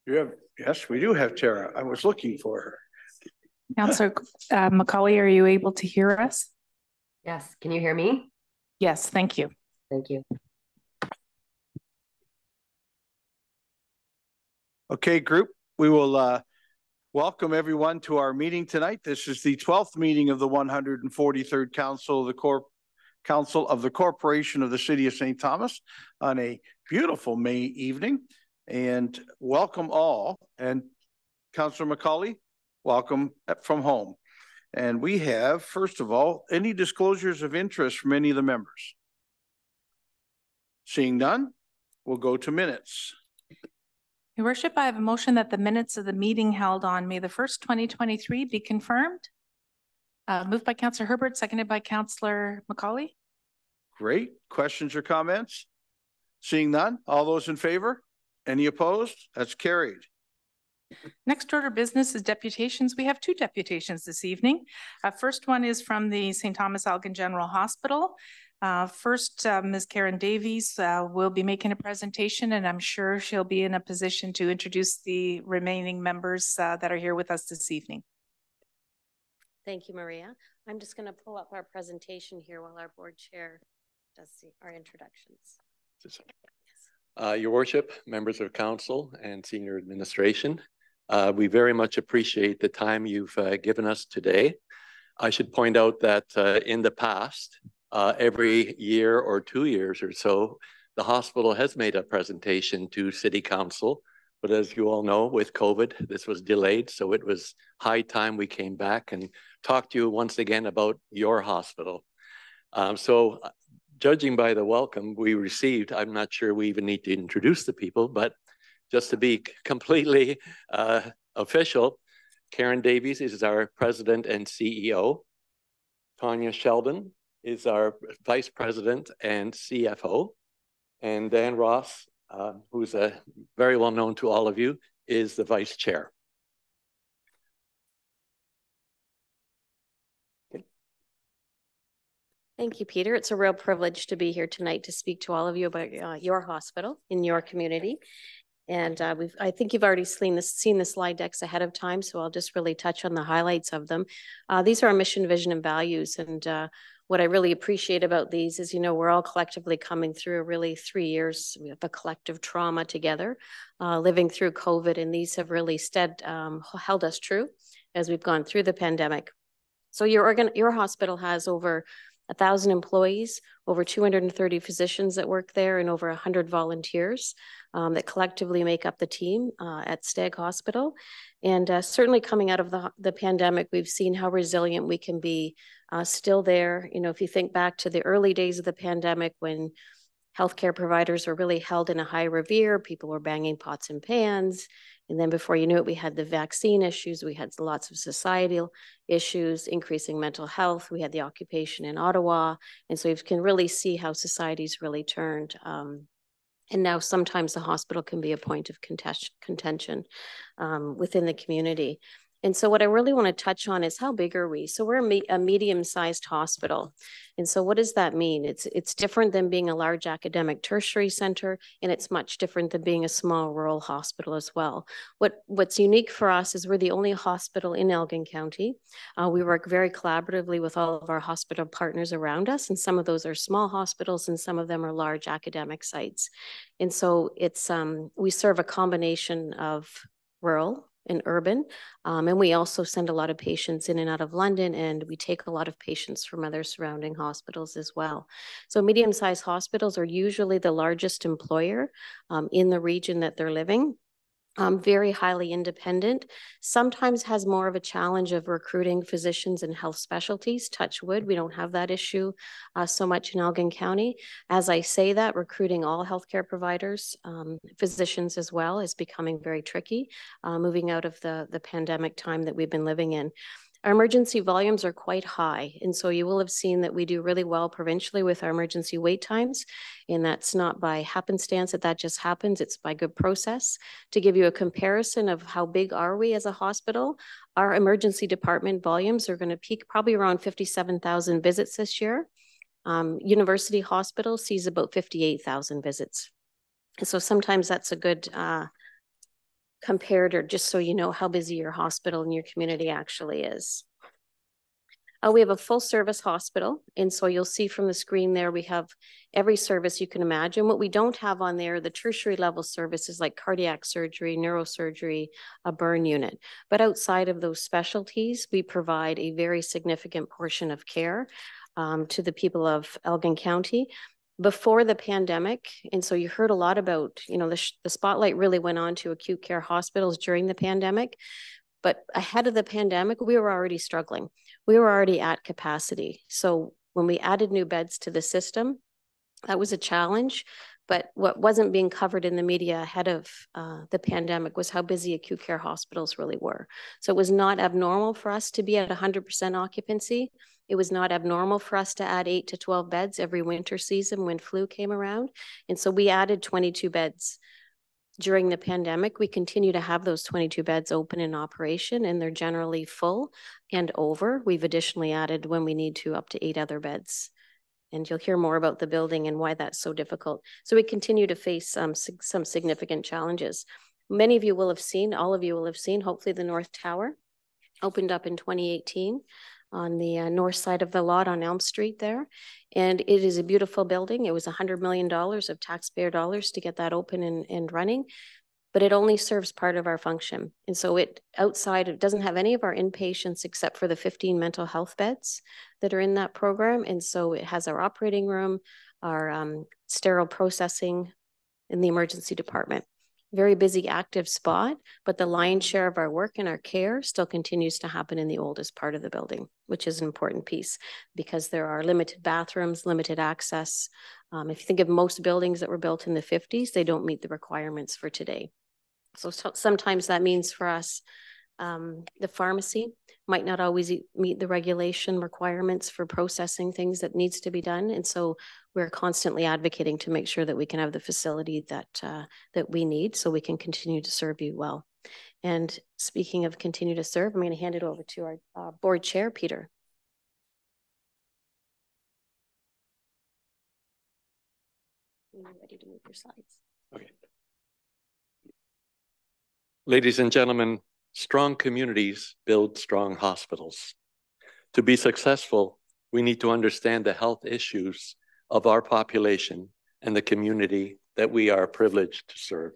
Yes, we do have Tara. I was looking for her. Councillor Macaulay, are you able to hear us? Yes. Can you hear me? Yes, thank you. Thank you. Okay, group, we will welcome everyone to our meeting tonight. This is the 12th meeting of the 143rd Council of the Corporation of the City of St. Thomas on a beautiful May evening. And welcome all. And Councillor Macaulay, welcome from home. And we have, first of all, any disclosures of interest from any of the members? Seeing none, we'll go to minutes. Your Worship, I have a motion that the minutes of the meeting held on May the 1st, 2023 be confirmed. Moved by Councillor Herbert, seconded by Councillor Macaulay. Great. Questions or comments? Seeing none, all those in favor? Any opposed? That's carried. Next order of business is deputations. We have two deputations this evening. First one is from the St. Thomas Elgin General Hospital. First, Ms. Karen Davies will be making a presentation, and I'm sure she'll be in a position to introduce the remaining members that are here with us this evening. Thank you, Maria. I'm just going to pull up our presentation here while our board chair does our introductions. Your Worship, members of council and senior administration, we very much appreciate the time you've given us today. I should point out that in the past, every year or 2 years or so, the hospital has made a presentation to City Council. But as you all know, with COVID, this was delayed. So it was high time we came back and talked to you once again about your hospital. So judging by the welcome we received, I'm not sure we even need to introduce the people, but just to be completely official, Karen Davies is our president and CEO. Tanya Sheldon is our vice president and CFO. And Dan Ross, who's very well known to all of you, is the vice chair. Okay. Thank you, Peter. It's a real privilege to be here tonight to speak to all of you about your hospital in your community. And I think you've already seen the slide decks ahead of time, so I'll just really touch on the highlights of them. These are our mission, vision, and values. And what I really appreciate about these is, you know, we're all collectively coming through really 3 years of a collective trauma together, living through COVID, and these have really held us true as we've gone through the pandemic. So your hospital has over 1,000 employees, over 230 physicians that work there, and over 100 volunteers that collectively make up the team at Stag Hospital. And certainly coming out of the pandemic, we've seen how resilient we can be still there. You know, if you think back to the early days of the pandemic when healthcare providers were really held in a high revere, people were banging pots and pans. And then before you knew it, we had the vaccine issues, we had lots of societal issues, increasing mental health, we had the occupation in Ottawa. And so you can really see how society's really turned. And now sometimes the hospital can be a point of contention within the community. And so what I really want to touch on is how big are we? So we're a medium-sized hospital. And so what does that mean? It's different than being a large academic tertiary center, and it's much different than being a small rural hospital as well. What's unique for us is we're the only hospital in Elgin County. We work very collaboratively with all of our hospital partners around us, and some of those are small hospitals and some of them are large academic sites. And so it's we serve a combination of rural and urban. And we also send a lot of patients in and out of London, and we take a lot of patients from other surrounding hospitals as well. So medium-sized hospitals are usually the largest employer in the region that they're living. Very highly independent, sometimes has more of a challenge of recruiting physicians and health specialties. Touch wood, we don't have that issue so much in Elgin County. As I say that, recruiting all healthcare providers, physicians as well, is becoming very tricky, moving out of the pandemic time that we've been living in. Our emergency volumes are quite high, and so you will have seen that we do really well provincially with our emergency wait times, and that's not by happenstance that just happens, it's by good process. To give you a comparison of how big are we as a hospital, our emergency department volumes are going to peak probably around 57,000 visits this year. University Hospital sees about 58,000 visits. And so sometimes that's a good comparator, just so you know how busy your hospital and your community actually is. We have a full service hospital. And so you'll see from the screen there, we have every service you can imagine. What we don't have on there, the tertiary level services like cardiac surgery, neurosurgery, a burn unit. But outside of those specialties, we provide a very significant portion of care to the people of Elgin County. Before the pandemic, and so you heard a lot about, you know, the spotlight really went on to acute care hospitals during the pandemic. But ahead of the pandemic, we were already struggling. We were already at capacity. So when we added new beds to the system, that was a challenge. But what wasn't being covered in the media ahead of the pandemic was how busy acute care hospitals really were. So it was not abnormal for us to be at 100% occupancy. It was not abnormal for us to add 8 to 12 beds every winter season when flu came around. And so we added 22 beds. During the pandemic, we continue to have those 22 beds open in operation, and they're generally full and over. We've additionally added, when we need to, up to 8 other beds. And you'll hear more about the building and why that's so difficult. So we continue to face some significant challenges. Many of you will have seen, all of you will have seen, hopefully, the North Tower opened up in 2018. On the north side of the lot on Elm Street there. And it is a beautiful building. It was $100 million of taxpayer dollars to get that open and running, but it only serves part of our function. And so it doesn't have any of our inpatients except for the 15 mental health beds that are in that program. And so it has our operating room, our sterile processing in the emergency department. Very busy, active spot, but the lion's share of our work and our care still continues to happen in the oldest part of the building, which is an important piece because there are limited bathrooms, limited access. If you think of most buildings that were built in the 50s, they don't meet the requirements for today. So sometimes that means for us, the pharmacy might not always meet the regulation requirements for processing things that needs to be done. And so we're constantly advocating to make sure that we can have the facility that we need so we can continue to serve you well. And speaking of continue to serve, I'm going to hand it over to our board chair, Peter. Are you ready to move your slides? Okay. Ladies and gentlemen, strong communities build strong hospitals. To be successful, we need to understand the health issues of our population and the community that we are privileged to serve.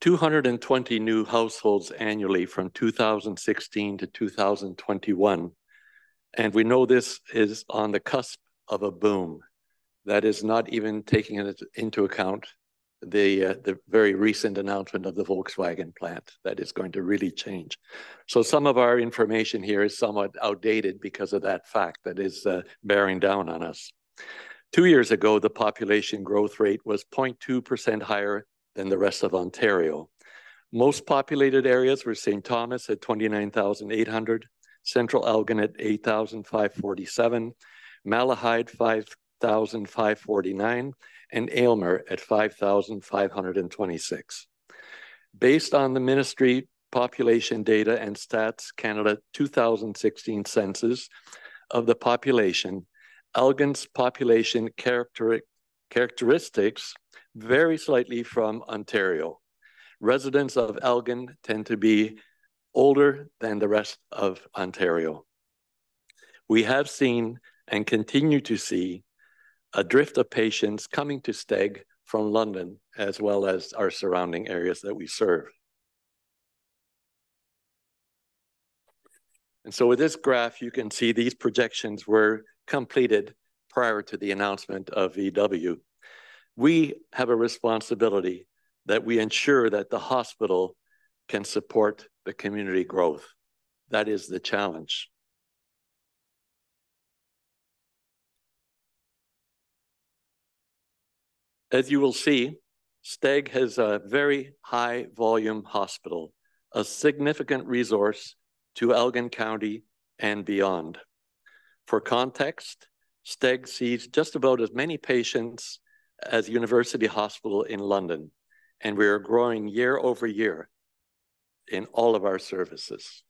$220 new households annually from 2016 to 2021. And we know this is on the cusp of a boom that is not even taking into account the very recent announcement of the Volkswagen plant that is going to really change. So some of our information here is somewhat outdated because of that fact that is bearing down on us. 2 years ago, the population growth rate was 0.2% higher than the rest of Ontario. Most populated areas were St. Thomas at 29,800, Central Elgin at 8,547, Malahide 5,549, and Aylmer at 5,526. Based on the ministry population data and Stats Canada 2016 census of the population, Elgin's population characteristics vary slightly from Ontario. Residents of Elgin tend to be older than the rest of Ontario. We have seen and continue to see a drift of patients coming to Steg from London, as well as our surrounding areas that we serve. And so with this graph, you can see these projections were completed prior to the announcement of VW. We have a responsibility that we ensure that the hospital can support the community growth. That is the challenge. As you will see, Steg has a very high volume hospital, a significant resource to Elgin County and beyond. For context, Steg sees just about as many patients as University Hospital in London, and we are growing year over year in all of our services.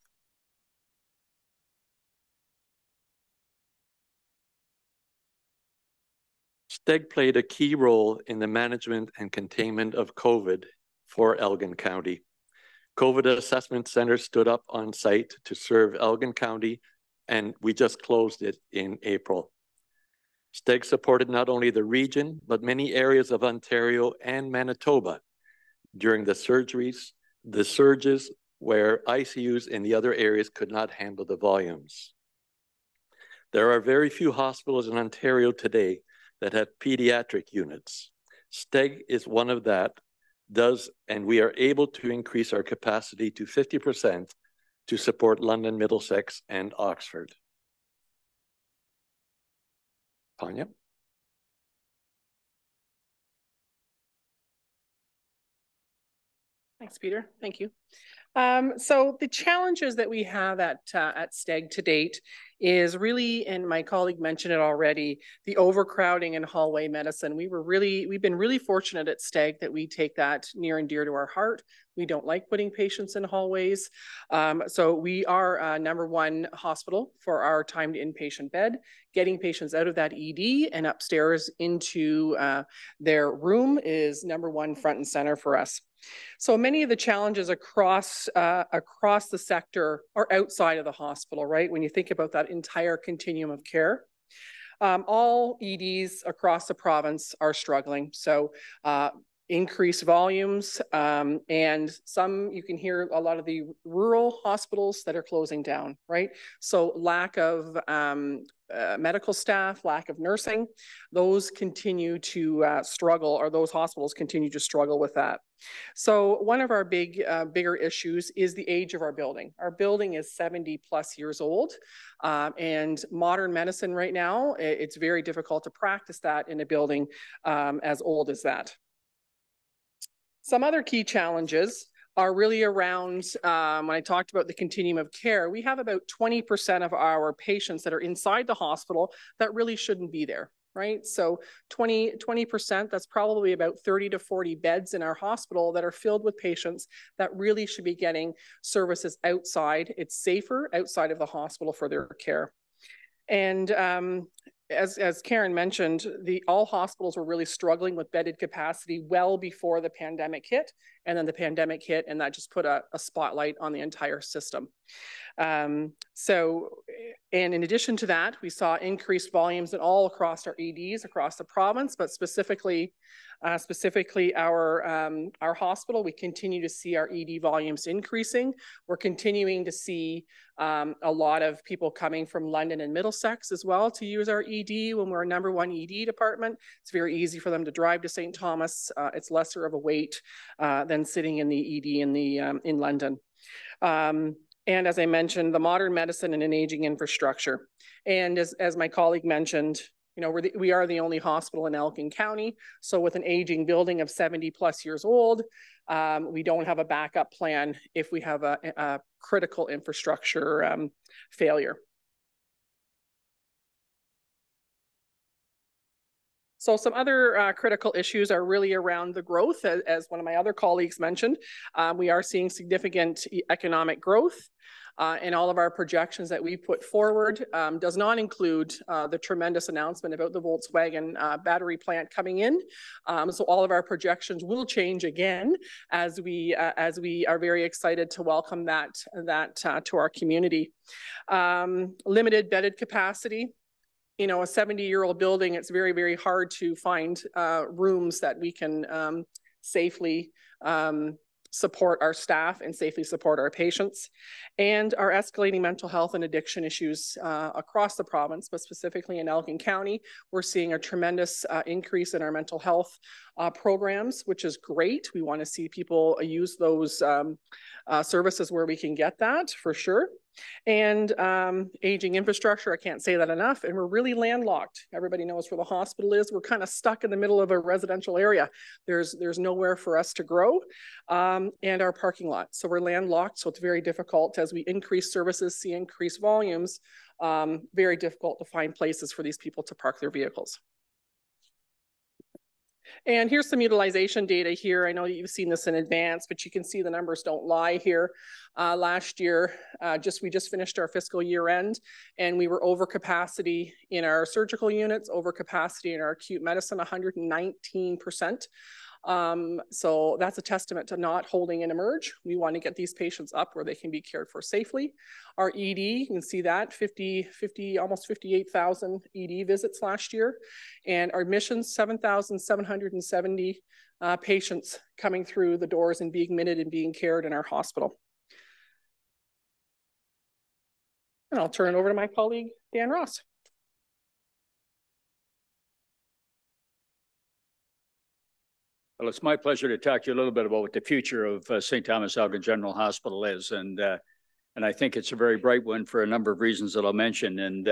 STEG played a key role in the management and containment of COVID for Elgin County. COVID assessment centers stood up on site to serve Elgin County, and we just closed it in April. STEG supported not only the region, but many areas of Ontario and Manitoba during the surges where ICUs in the other areas could not handle the volumes. There are very few hospitals in Ontario today that have pediatric units. STEG is one of that, and we are able to increase our capacity to 50% to support London, Middlesex, and Oxford. Tanya? Thanks, Peter. Thank you. So the challenges that we have at STEG to date is really, and my colleague mentioned it already, the overcrowding in hallway medicine. We've been really fortunate at STEG that we take that near and dear to our heart. We don't like putting patients in hallways. So we are #1 hospital for our time to inpatient bed, getting patients out of that ED and upstairs into their room is #1 front and center for us. So many of the challenges across the sector are outside of the hospital, right? When you think about that entire continuum of care, all EDs across the province are struggling. So increased volumes, and some, you can hear a lot of the rural hospitals that are closing down, right? So lack of medical staff, lack of nursing, those continue to struggle, or those hospitals continue to struggle with that. So one of our bigger issues is the age of our building. Our building is 70+ years old, and modern medicine right now, it's very difficult to practice that in a building as old as that. Some other key challenges are really around, when I talked about the continuum of care, we have about 20% of our patients that are inside the hospital that really shouldn't be there, right? So 20%, that's probably about 30 to 40 beds in our hospital that are filled with patients that really should be getting services outside. It's safer outside of the hospital for their care. And as Karen mentioned, all hospitals were really struggling with bedded capacity well before the pandemic hit, and then the pandemic hit, and that just put a spotlight on the entire system. And in addition to that, we saw increased volumes in all across our EDs across the province, but specifically our hospital, we continue to see our ED volumes increasing. We're continuing to see a lot of people coming from London and Middlesex as well to use our ED when we're a #1 ED department. It's very easy for them to drive to St. Thomas. It's lesser of a wait than sitting in the ED in London. And as I mentioned, the modern medicine and an aging infrastructure. And as my colleague mentioned, you know, we are the only hospital in Elgin County. So with an aging building of 70+ years old, we don't have a backup plan if we have a critical infrastructure failure. So some other critical issues are really around the growth. As one of my other colleagues mentioned, we are seeing significant economic growth. And all of our projections that we put forward does not include the tremendous announcement about the Volkswagen battery plant coming in. So all of our projections will change again as we are very excited to welcome that to our community. Limited bedded capacity. You know, a 70-year-old building, it's very, very hard to find rooms that we can safely support our staff and safely support our patients. And our escalating mental health and addiction issues across the province, but specifically in Elgin County, we're seeing a tremendous increase in our mental health programs, which is great. We want to see people use those services where we can get that for sure. And aging infrastructure, I can't say that enough. And we're really landlocked. Everybody knows where the hospital is. We're kind of stuck in the middle of a residential area. There's nowhere for us to grow, and our parking lot. So we're landlocked. So it's very difficult as we increase services, see increased volumes, very difficult to find places for these people to park their vehicles. And here's some utilization data here. I know that you've seen this in advance, but you can see the numbers don't lie here. Last year, we just finished our fiscal year end, and we were over capacity in our surgical units, over capacity in our acute medicine, 119%. So that's a testament to not holding an emerge. We want to get these patients up where they can be cared for safely. Our ED, you can see that, almost 58,000 ED visits last year. And our admissions, 7,770 patients coming through the doors and being admitted and being cared in our hospital. And I'll turn it over to my colleague, Dan Ross. Well, it's my pleasure to talk to you a little bit about what the future of St. Thomas Elgin General Hospital is. And I think it's a very bright one for a number of reasons that I'll mention.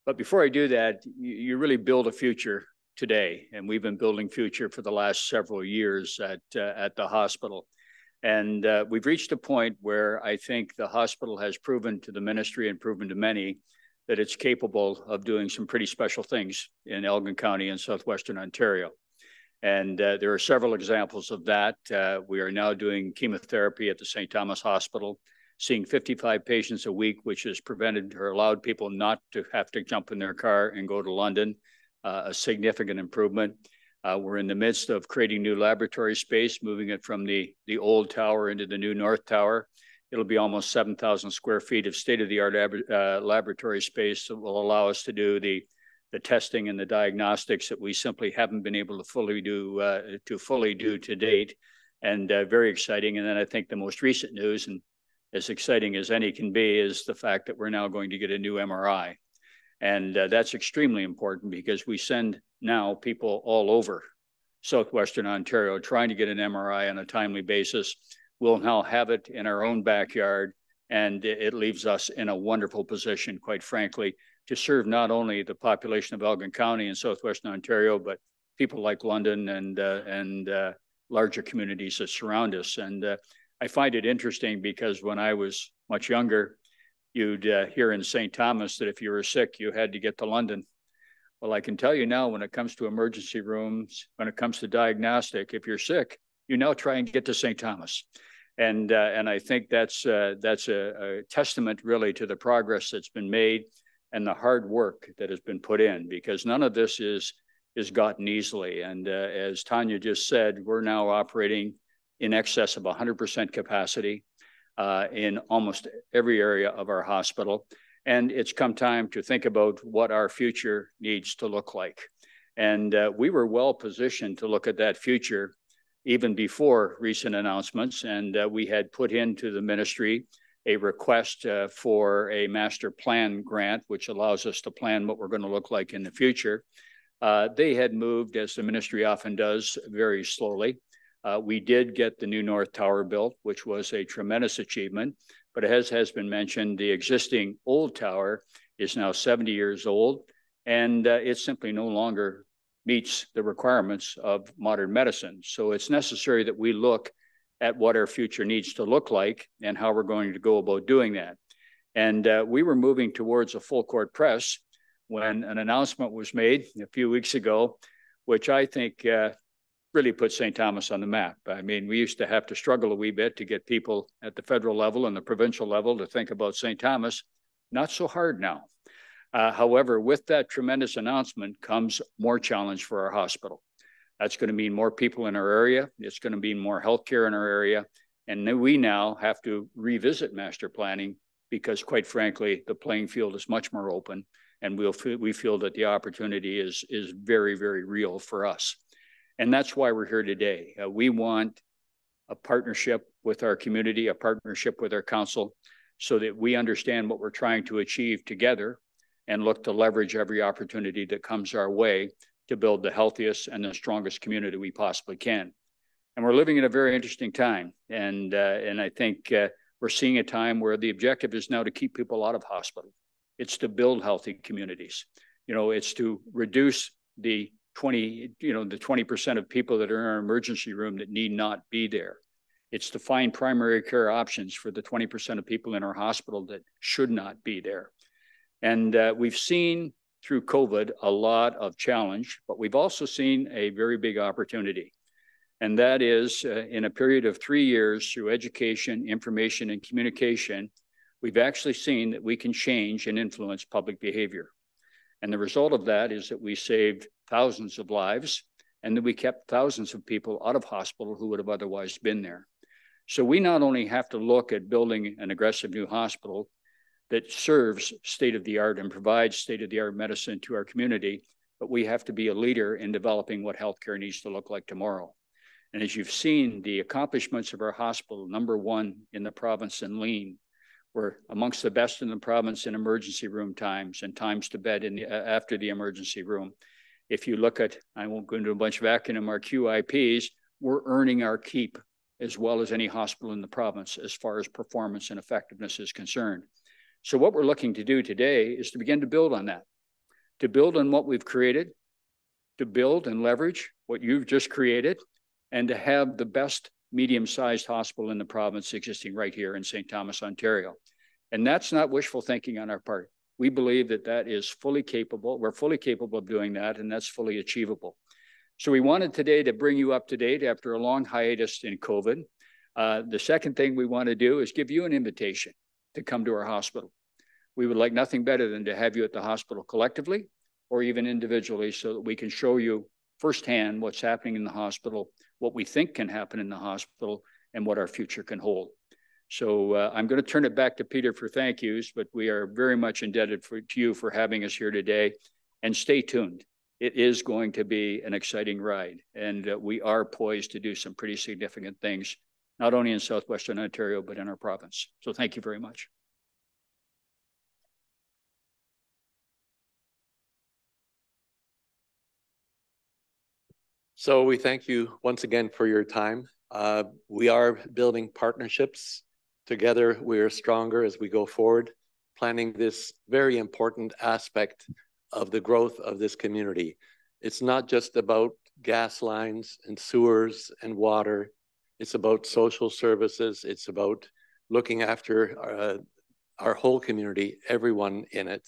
But before I do that, you really build a future today. And we've been building future for the last several years at the hospital. And we've reached a point where I think the hospital has proven to the ministry and proven to many that it's capable of doing some pretty special things in Elgin County and Southwestern Ontario. And there are several examples of that. We are now doing chemotherapy at the St. Thomas Hospital, seeing 55 patients a week, which has prevented or allowed people not to have to jump in their car and go to London, a significant improvement. We're in the midst of creating new laboratory space, moving it from the old tower into the new North Tower. It'll be almost 7,000 square feet of state-of-the-art laboratory space that will allow us to do the testing and the diagnostics that we simply haven't been able to fully do to date, and very exciting. And then I think the most recent news, and as exciting as any can be, is the fact that we're now going to get a new MRI. And that's extremely important because we send now people all over Southwestern Ontario trying to get an MRI on a timely basis. We'll now have it in our own backyard, and it leaves us in a wonderful position, quite frankly, to serve not only the population of Elgin County and Southwestern Ontario, but people like London and larger communities that surround us. And I find it interesting because when I was much younger, you'd hear in St. Thomas that if you were sick, you had to get to London. Well, I can tell you now, when it comes to emergency rooms, when it comes to diagnostic, if you're sick, you now try and get to St. Thomas. And I think that's a testament really to the progress that's been made and the hard work that has been put in, because none of this is gotten easily. And as Tanya just said, we're now operating in excess of 100% capacity in almost every area of our hospital. And it's come time to think about what our future needs to look like. And we were well positioned to look at that future even before recent announcements. And we had put into the ministry a request for a master plan grant, which allows us to plan what we're going to look like in the future. They had moved, as the ministry often does, very slowly. We did get the new North Tower built, which was a tremendous achievement. But as has been mentioned, the existing old tower is now 70 years old, and it simply no longer meets the requirements of modern medicine. So it's necessary that we look at what our future needs to look like and how we're going to go about doing that. And we were moving towards a full court press when an announcement was made a few weeks ago, which I think really put St. Thomas on the map. I mean, we used to have to struggle a wee bit to get people at the federal level and the provincial level to think about St. Thomas. Not so hard now. However, with that tremendous announcement comes more challenge for our hospital. That's going to mean more people in our area. It's going to mean more healthcare in our area. And then we now have to revisit master planning because, quite frankly, the playing field is much more open. And we feel that the opportunity is very, very real for us. And that's why we're here today. We want a partnership with our community, a partnership with our council, so that we understand what we're trying to achieve together and look to leverage every opportunity that comes our way to build the healthiest and the strongest community we possibly can. And we're living in a very interesting time. And I think we're seeing a time where the objective is now to keep people out of hospital. It's to build healthy communities. You know, it's to reduce the 20% of people that are in our emergency room that need not be there. It's to find primary care options for the 20% of people in our hospital that should not be there. And we've seen through COVID, a lot of challenge, but we've also seen a very big opportunity. And that is in a period of 3 years through education, information, and communication, we've actually seen that we can change and influence public behavior. And the result of that is that we saved thousands of lives and that we kept thousands of people out of hospital who would have otherwise been there. So we not only have to look at building an aggressive new hospital that serves state-of-the-art and provides state-of-the-art medicine to our community, but we have to be a leader in developing what healthcare needs to look like tomorrow. And as you've seen, the accomplishments of our hospital, #1 in the province in lean, we're amongst the best in the province in emergency room times and times to bed in after the emergency room. If you look at, I won't go into a bunch of acronym, our QIPs, we're earning our keep as well as any hospital in the province as far as performance and effectiveness is concerned. So what we're looking to do today is to begin to build on that, to build on what we've created, to build and leverage what you've just created, and to have the best medium-sized hospital in the province existing right here in St. Thomas, Ontario. And that's not wishful thinking on our part. We believe that that is fully capable. We're fully capable of doing that, and that's fully achievable. So we wanted today to bring you up to date after a long hiatus in COVID. The second thing we want to do is give you an invitation to come to our hospital. We would like nothing better than to have you at the hospital collectively or even individually so that we can show you firsthand what's happening in the hospital, what we think can happen in the hospital, and what our future can hold. So I'm going to turn it back to Peter for thank yous, but we are very much indebted to you for having us here today. And stay tuned. It is going to be an exciting ride, and we are poised to do some pretty significant things, not only in Southwestern Ontario, but in our province. So thank you very much. So we thank you once again for your time. We are building partnerships. Together, we are stronger as we go forward, planning this very important aspect of the growth of this community. It's not just about gas lines and sewers and water. It's about social services. It's about looking after our whole community, everyone in it.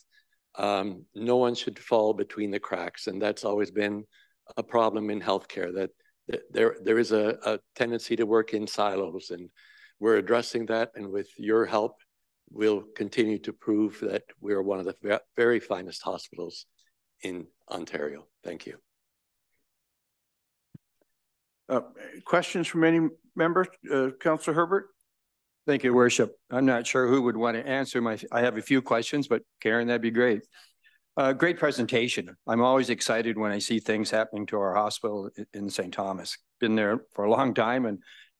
No one should fall between the cracks, and that's always been a problem in healthcare, that there is a tendency to work in silos, and we're addressing that. And with your help, we'll continue to prove that we're one of the very finest hospitals in Ontario. Thank you. Questions from any member? Councillor Herbert? Thank you, Worship. I'm not sure who would want to answer I have a few questions, but Karen, that'd be great. Great presentation. I'm always excited when I see things happening to our hospital in St. Thomas. Been there for a long time and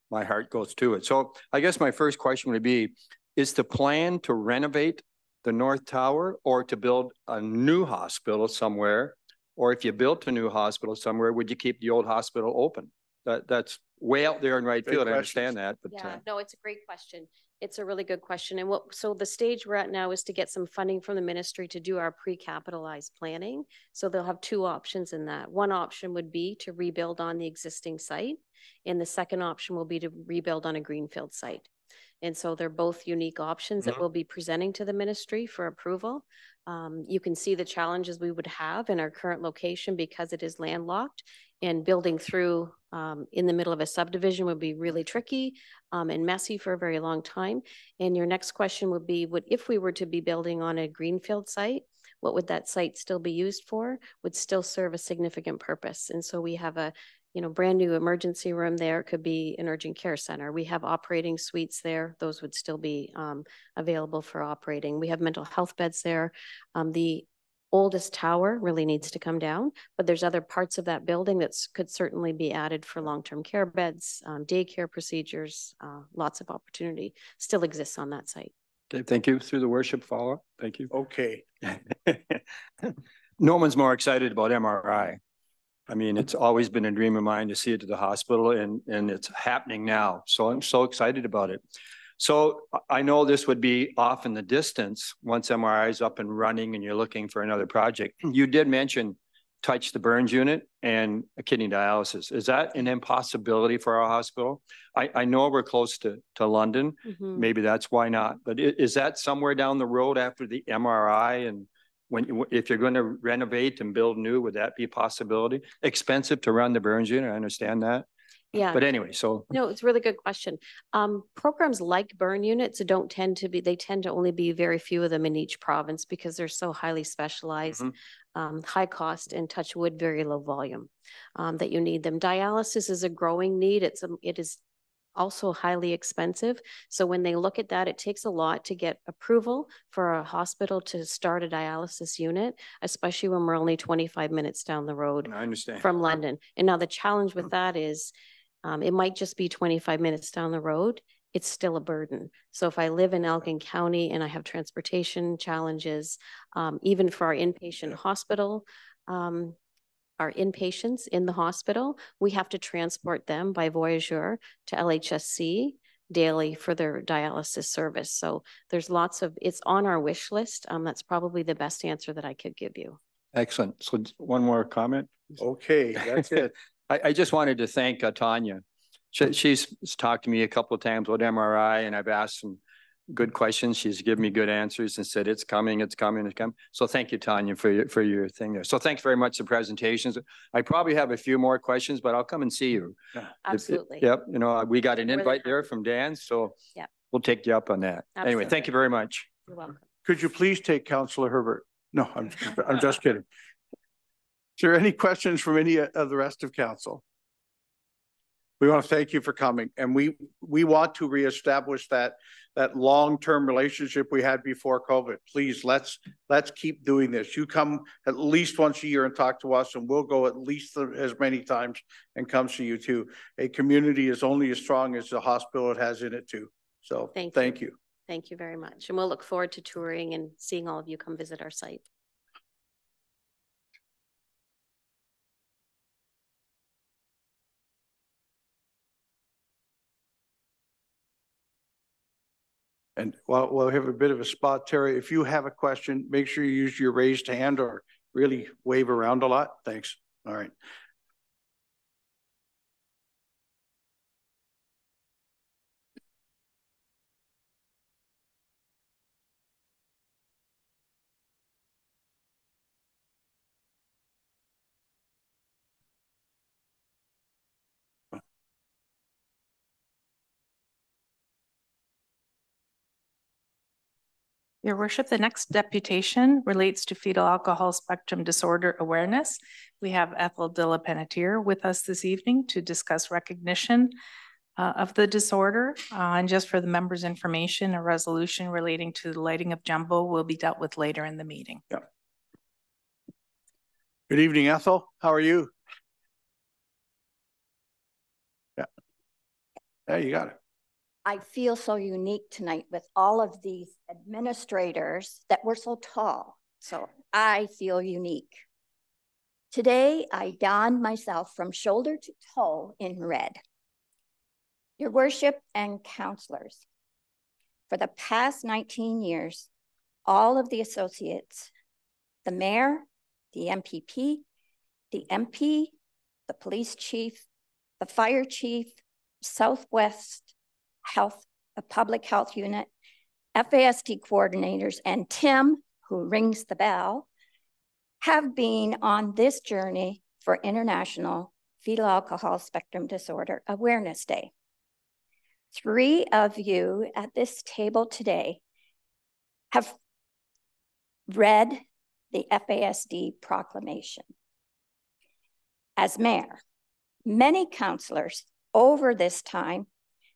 my heart goes to it. So I guess my first question would be, is the plan to renovate the North Tower or to build a new hospital somewhere? Or if you built a new hospital somewhere, would you keep the old hospital open? That's way out there in right field. I understand that. But yeah, no, it's a great question. It's a really good question. And so the stage we're at now is to get some funding from the ministry to do our pre-capitalized planning. So they'll have two options in that. One option would be to rebuild on the existing site. And the second option will be to rebuild on a greenfield site. And so they're both unique options that we'll be presenting to the ministry for approval. You can see the challenges we would have in our current location because it is landlocked, and building through in the middle of a subdivision would be really tricky and messy for a very long time. And your next question would be, if we were to be building on a greenfield site, what would that site still be used for? Would still serve a significant purpose. And so we have a brand new emergency room there, could be an urgent care center. We have operating suites there. Those would still be available for operating. We have mental health beds there. The oldest tower really needs to come down, but there's other parts of that building that could certainly be added for long-term care beds, daycare procedures. Lots of opportunity still exists on that site. Okay, thank you. Through the worship follow-up. Thank you. Okay. No one's more excited about MRI. I mean, it's always been a dream of mine to see it to the hospital, and it's happening now. So I'm so excited about it. So I know this would be off in the distance once MRI is up and running and you're looking for another project. You did mention touch the burns unit and a kidney dialysis. Is that an impossibility for our hospital? I know we're close to London. Maybe that's why not. But is that somewhere down the road after the MRI and if you're going to renovate and build new, would that be a possibility? Expensive to run the burns unit, I understand that. Yeah. But anyway, so. No, it's a really good question. Programs like burn units they tend to only be very few of them in each province because they're so highly specialized, high cost, and touch wood, very low volume that you need them. Dialysis is a growing need. It is also highly expensive. So when they look at that, it takes a lot to get approval for a hospital to start a dialysis unit, especially when we're only 25 minutes down the road I understand. From London. And now the challenge with that is it might just be 25 minutes down the road. It's still a burden. So if I live in Elgin County and I have transportation challenges, even for our inpatient hospital, our inpatients in the hospital, we have to transport them by Voyageur to LHSC daily for their dialysis service. So there's it's on our wish list. That's probably the best answer that I could give you. Excellent. So one more comment. Okay, that's it. I just wanted to thank Tanya. She's talked to me a couple of times about MRI, and I've asked some good questions. She's given me good answers and said, it's coming, it's coming, it's coming. So thank you, Tanya, for your thing there. So thanks very much for the presentations. I probably have a few more questions, but I'll come and see you. Absolutely. Yep. You know, we got an invite there from Dan, so yep. We'll take you up on that. Absolutely. Anyway, thank you very much. You're welcome. Could you please take Councillor Herbert? No, I'm just kidding. Is there any questions from any of the rest of council? We want to thank you for coming, and we want to reestablish that long-term relationship we had before COVID. Please, let's keep doing this. You come at least once a year and talk to us, and we'll go at least as many times and come see you too. A community is only as strong as the hospital it has in it too. So thank you. Thank you very much, and we'll look forward to touring and seeing all of you come visit our site. And while we'll have a bit of a spot, Terry, if you have a question, make sure you use your raised hand or really wave around a lot. Thanks. All right. Your Worship, the next deputation relates to fetal alcohol spectrum disorder awareness. We have Ethel de la Pennetier with us this evening to discuss recognition of the disorder. And just for the members' information, a resolution relating to the lighting of Jumbo will be dealt with later in the meeting. Yeah. Good evening, Ethel. How are you? Yeah. Yeah, you got it. I feel so unique tonight with all of these administrators that were so tall. So I feel unique. Today, I donned myself from shoulder to toe in red. Your Worship and councillors, for the past 19 years, all of the associates, the mayor, the MPP, the MP, the police chief, the fire chief, Southwest Public Health Unit, FASD coordinators, and Tim, who rings the bell, have been on this journey for International Fetal Alcohol Spectrum Disorder Awareness Day. 3 of you at this table today have read the FASD proclamation. As mayor, many councillors over this time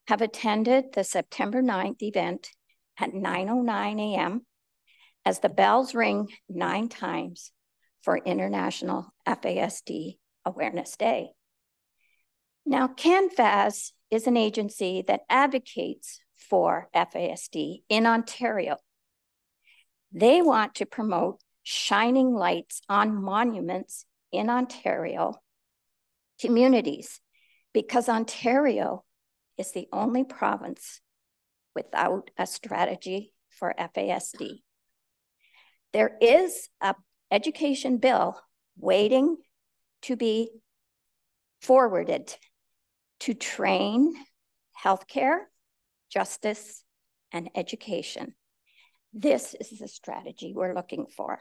have attended the September 9th event at 9:09 a.m. as the bells ring 9 times for International FASD Awareness Day. Now, CanFAS is an agency that advocates for FASD in Ontario. They want to promote shining lights on monuments in Ontario communities because Ontario is the only province without a strategy for FASD. There is an education bill waiting to be forwarded to train healthcare, justice, and education. This is the strategy we're looking for.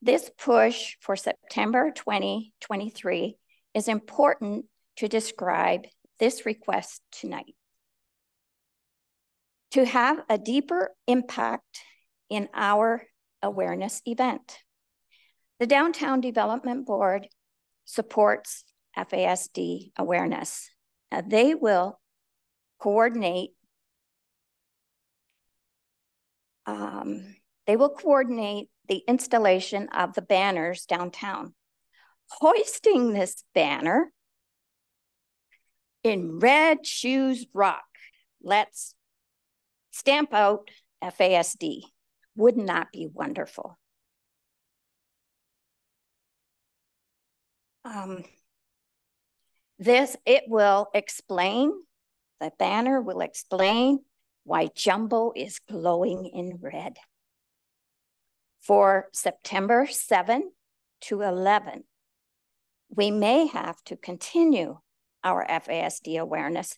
This push for September 2023 is important to describe this request tonight. To have a deeper impact in our awareness event. The Downtown Development Board supports FASD awareness. They will coordinate the installation of the banners downtown. Hoisting this banner in Red Shoes Rock, let's stamp out FASD. Wouldn't that be wonderful? The banner will explain why Jumbo is glowing in red. For September 7 to 11, we may have to continue our FASD awareness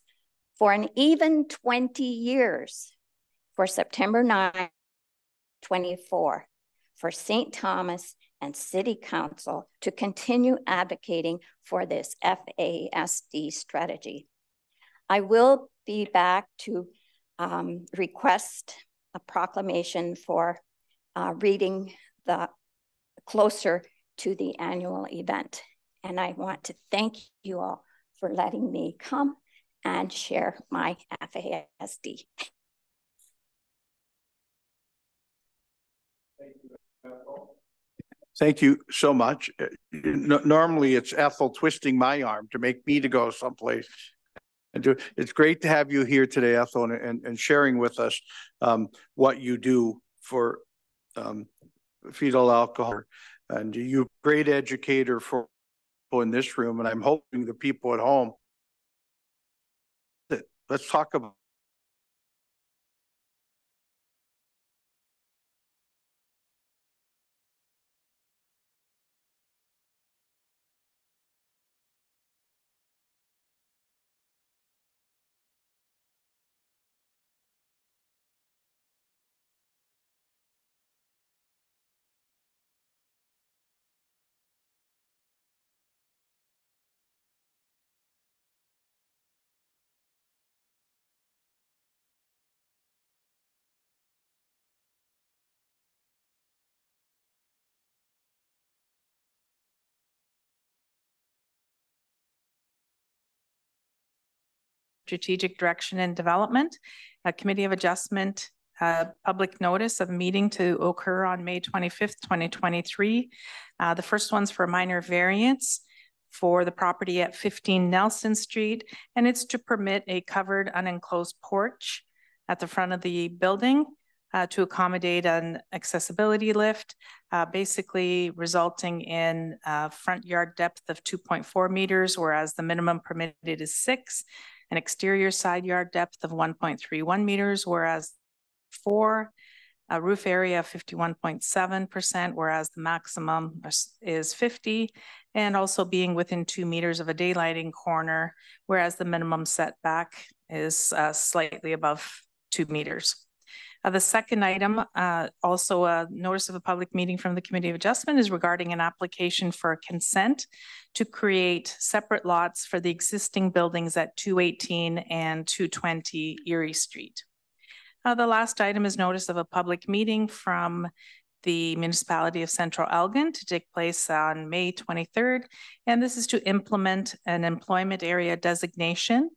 for an even 20 years. For September 9, 24, for St. Thomas and City Council to continue advocating for this FASD strategy. I will be back to request a proclamation for reading closer to the annual event. And I want to thank you all for letting me come and share my FASD. Thank you so much. Normally it's Ethel twisting my arm to make me to go someplace. It's great to have you here today, Ethel, and sharing with us what you do for fetal alcohol. And you're a great educator for people in this room, and I'm hoping the people at home. Let's talk about strategic direction and development, a committee of adjustment, public notice of meeting to occur on May 25th, 2023. The first one's for minor variance for the property at 15 Nelson Street, and it's to permit a covered unenclosed porch at the front of the building to accommodate an accessibility lift, basically resulting in a front yard depth of 2.4 meters, whereas the minimum permitted is 6. An exterior side yard depth of 1.31 meters, whereas 4, a roof area of 51.7%, whereas the maximum is 50, and also being within 2 meters of a daylighting corner, whereas the minimum setback is slightly above 2 meters. The second item, also a notice of a public meeting from the Committee of Adjustment, is regarding an application for consent to create separate lots for the existing buildings at 218 and 220 Erie Street. The last item is notice of a public meeting from the municipality of Central Elgin to take place on May 23rd. And this is to implement an employment area designation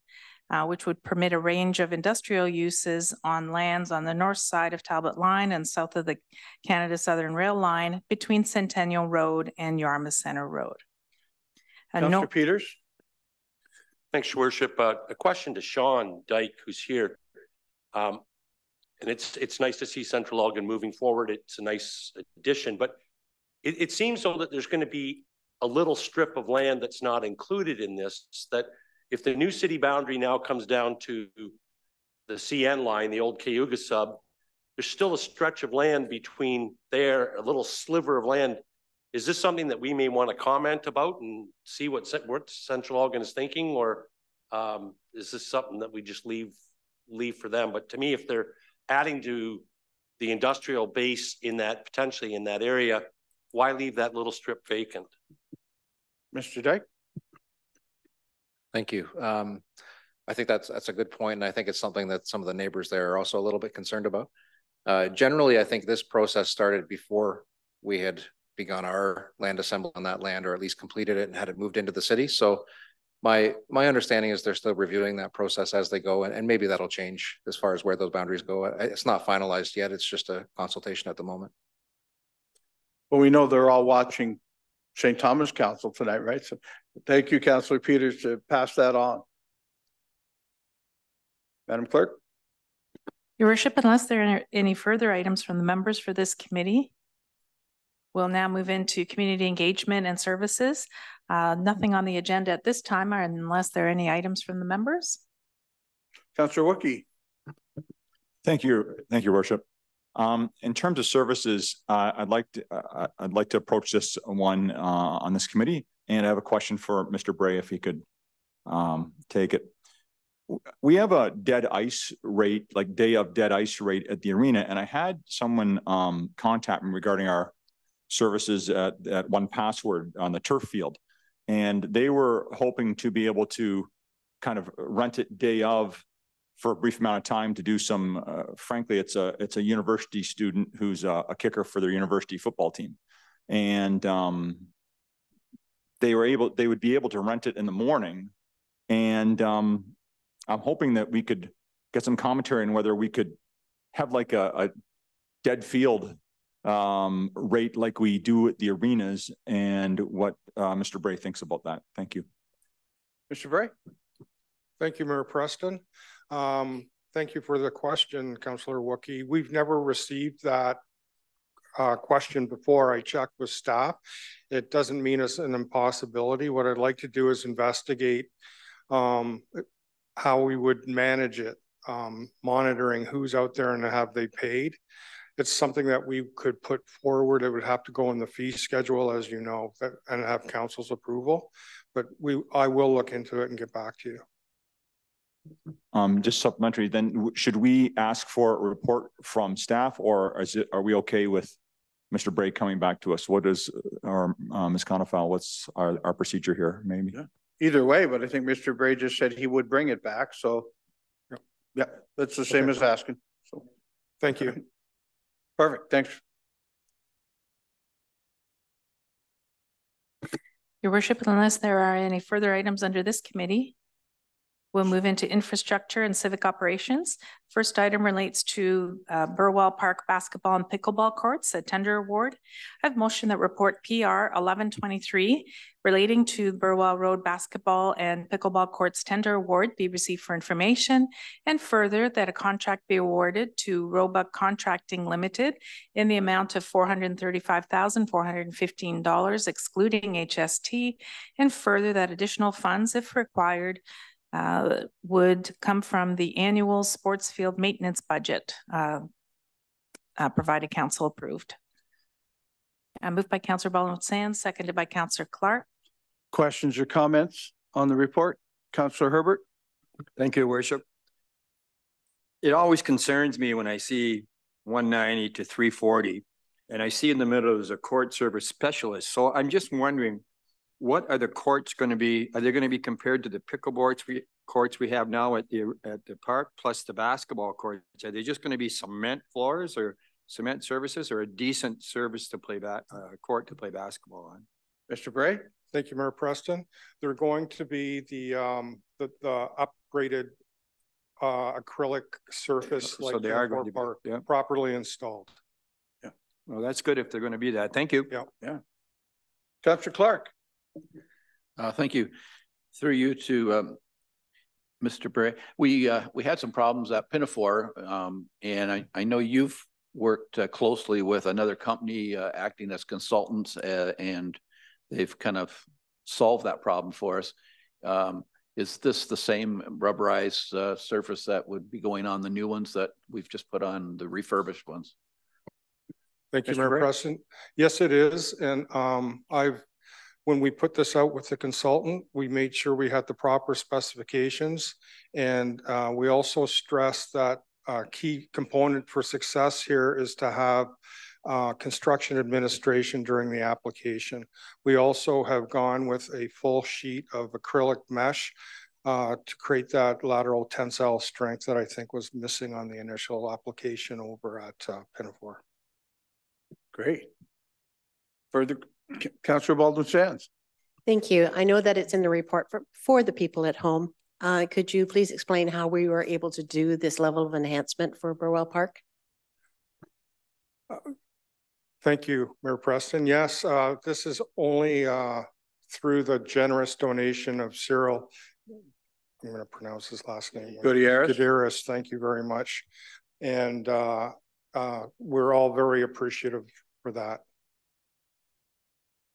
which would permit a range of industrial uses on lands on the north side of Talbot Line and south of the Canada Southern Rail Line between Centennial Road and Yarmouth Center Road. Councillor Peters. Thanks, Your Worship. A question to Sean Dyke, who's here. And it's nice to see Central Elgin moving forward. It's a nice addition, but it seems though that there's going to be a little strip of land that's not included in this, that if the new city boundary now comes down to the CN line, the old Cayuga sub, there's still a stretch of land between there, a little sliver of land. Is this something that we may want to comment about and see what Central Elgin is thinking, or is this something that we just leave for them? But to me, if they're adding to the industrial base in that, potentially in that area, why leave that little strip vacant? Mr. Dyke? Thank you. I think that's a good point, and I think it's something that some of the neighbors there are also a little bit concerned about. Generally, I think this process started before we had begun our land assembly on that land, or at least completed it and had it moved into the city. So my understanding is they're still reviewing that process as they go, and maybe that'll change as far as where those boundaries go. It's not finalized yet. It's just a consultation at the moment. Well, we know they're all watching St. Thomas Council tonight, right? So thank you, Councillor Peters, to pass that on. Madam Clerk? Your Worship, unless there are any further items from the members for this committee, we'll now move into community engagement and services. Nothing on the agenda at this time, unless there are any items from the members. Councillor Wookie. Thank you, Worship. In terms of services, I'd like to approach this one on this committee, and I have a question for Mr. Bray if he could take it. We have a dead ice rate, like day of dead ice rate at the arena, and I had someone contact me regarding our services at 1Password on the turf field, and they were hoping to be able to kind of rent it day of for a brief amount of time to do some. Frankly, it's a university student who's a kicker for their university football team, and they would be able to rent it in the morning, and I'm hoping that we could get some commentary on whether we could have like a dead field rate like we do at the arenas, and what Mr. Bray thinks about that. Thank you. Mr. Bray? Thank you, Mayor Preston. Thank you for the question, Councillor Wookie. We've never received that question before. I checked with staff. It doesn't mean it's an impossibility. What I'd like to do is investigate how we would manage it, monitoring who's out there and have they paid. It's something that we could put forward. It would have to go in the fee schedule, as you know, and have council's approval. But I will look into it and get back to you. Just supplementary, then should we ask for a report from staff, or are we okay with Mr. Bray coming back to us? What is our Ms. Conifal, what's our procedure here? Maybe. Yeah. Either way, but I think Mr. Bray just said he would bring it back. So yeah, that's the same as asking. So thank you. Perfect. Thanks. Your Worship, unless there are any further items under this committee, we'll move into infrastructure and civic operations. First item relates to Burwell Park basketball and pickleball courts, a tender award. I have motion that report PR 1123 relating to Burwell Road basketball and pickleball courts tender award be received for information, and further that a contract be awarded to Roebuck Contracting Limited in the amount of $435,415 excluding HST, and further that additional funds, if required, would come from the annual sports field maintenance budget provided council approved. Moved by Councillor Baldwin-Sands, seconded by Councillor Clark. Questions or comments on the report? Councillor Herbert? Thank you, Worship. It always concerns me when I see 190 to 340, and I see in the middle there's a court service specialist. So I'm just wondering, what are the courts going to be? Are they going to be compared to the pickleball courts we have now at the park, plus the basketball courts? Are they just going to be cement floors or cement services, or a decent service to play court to play basketball on? Mr. Bray? Thank you, Mayor Preston. They're going to be the upgraded acrylic surface, so like they are going to be properly installed. Yeah. Well, that's good if they're going to be that. Thank you. Yeah. Yeah. Councillor Clark? Thank you. Through you to Mr. Bray. We had some problems at Pinafore, and I know you've worked closely with another company acting as consultants, and they've kind of solved that problem for us. Is this the same rubberized surface that would be going on the new ones that we've just put on the refurbished ones? Thank you, Mayor Preston. Yes, it is. And when we put this out with the consultant, we made sure we had the proper specifications. And we also stressed that a key component for success here is to have construction administration during the application. We also have gone with a full sheet of acrylic mesh to create that lateral tensile strength that I think was missing on the initial application over at Pinafore. Great. Further, Councillor Baldwin-Sands. Thank you. I know that it's in the report for the people at home. Could you please explain how we were able to do this level of enhancement for Burwell Park? Thank you, Mayor Preston. Yes, this is only through the generous donation of Cyril. I'm going to pronounce his last name. Gutierrez. Thank you very much. And we're all very appreciative for that.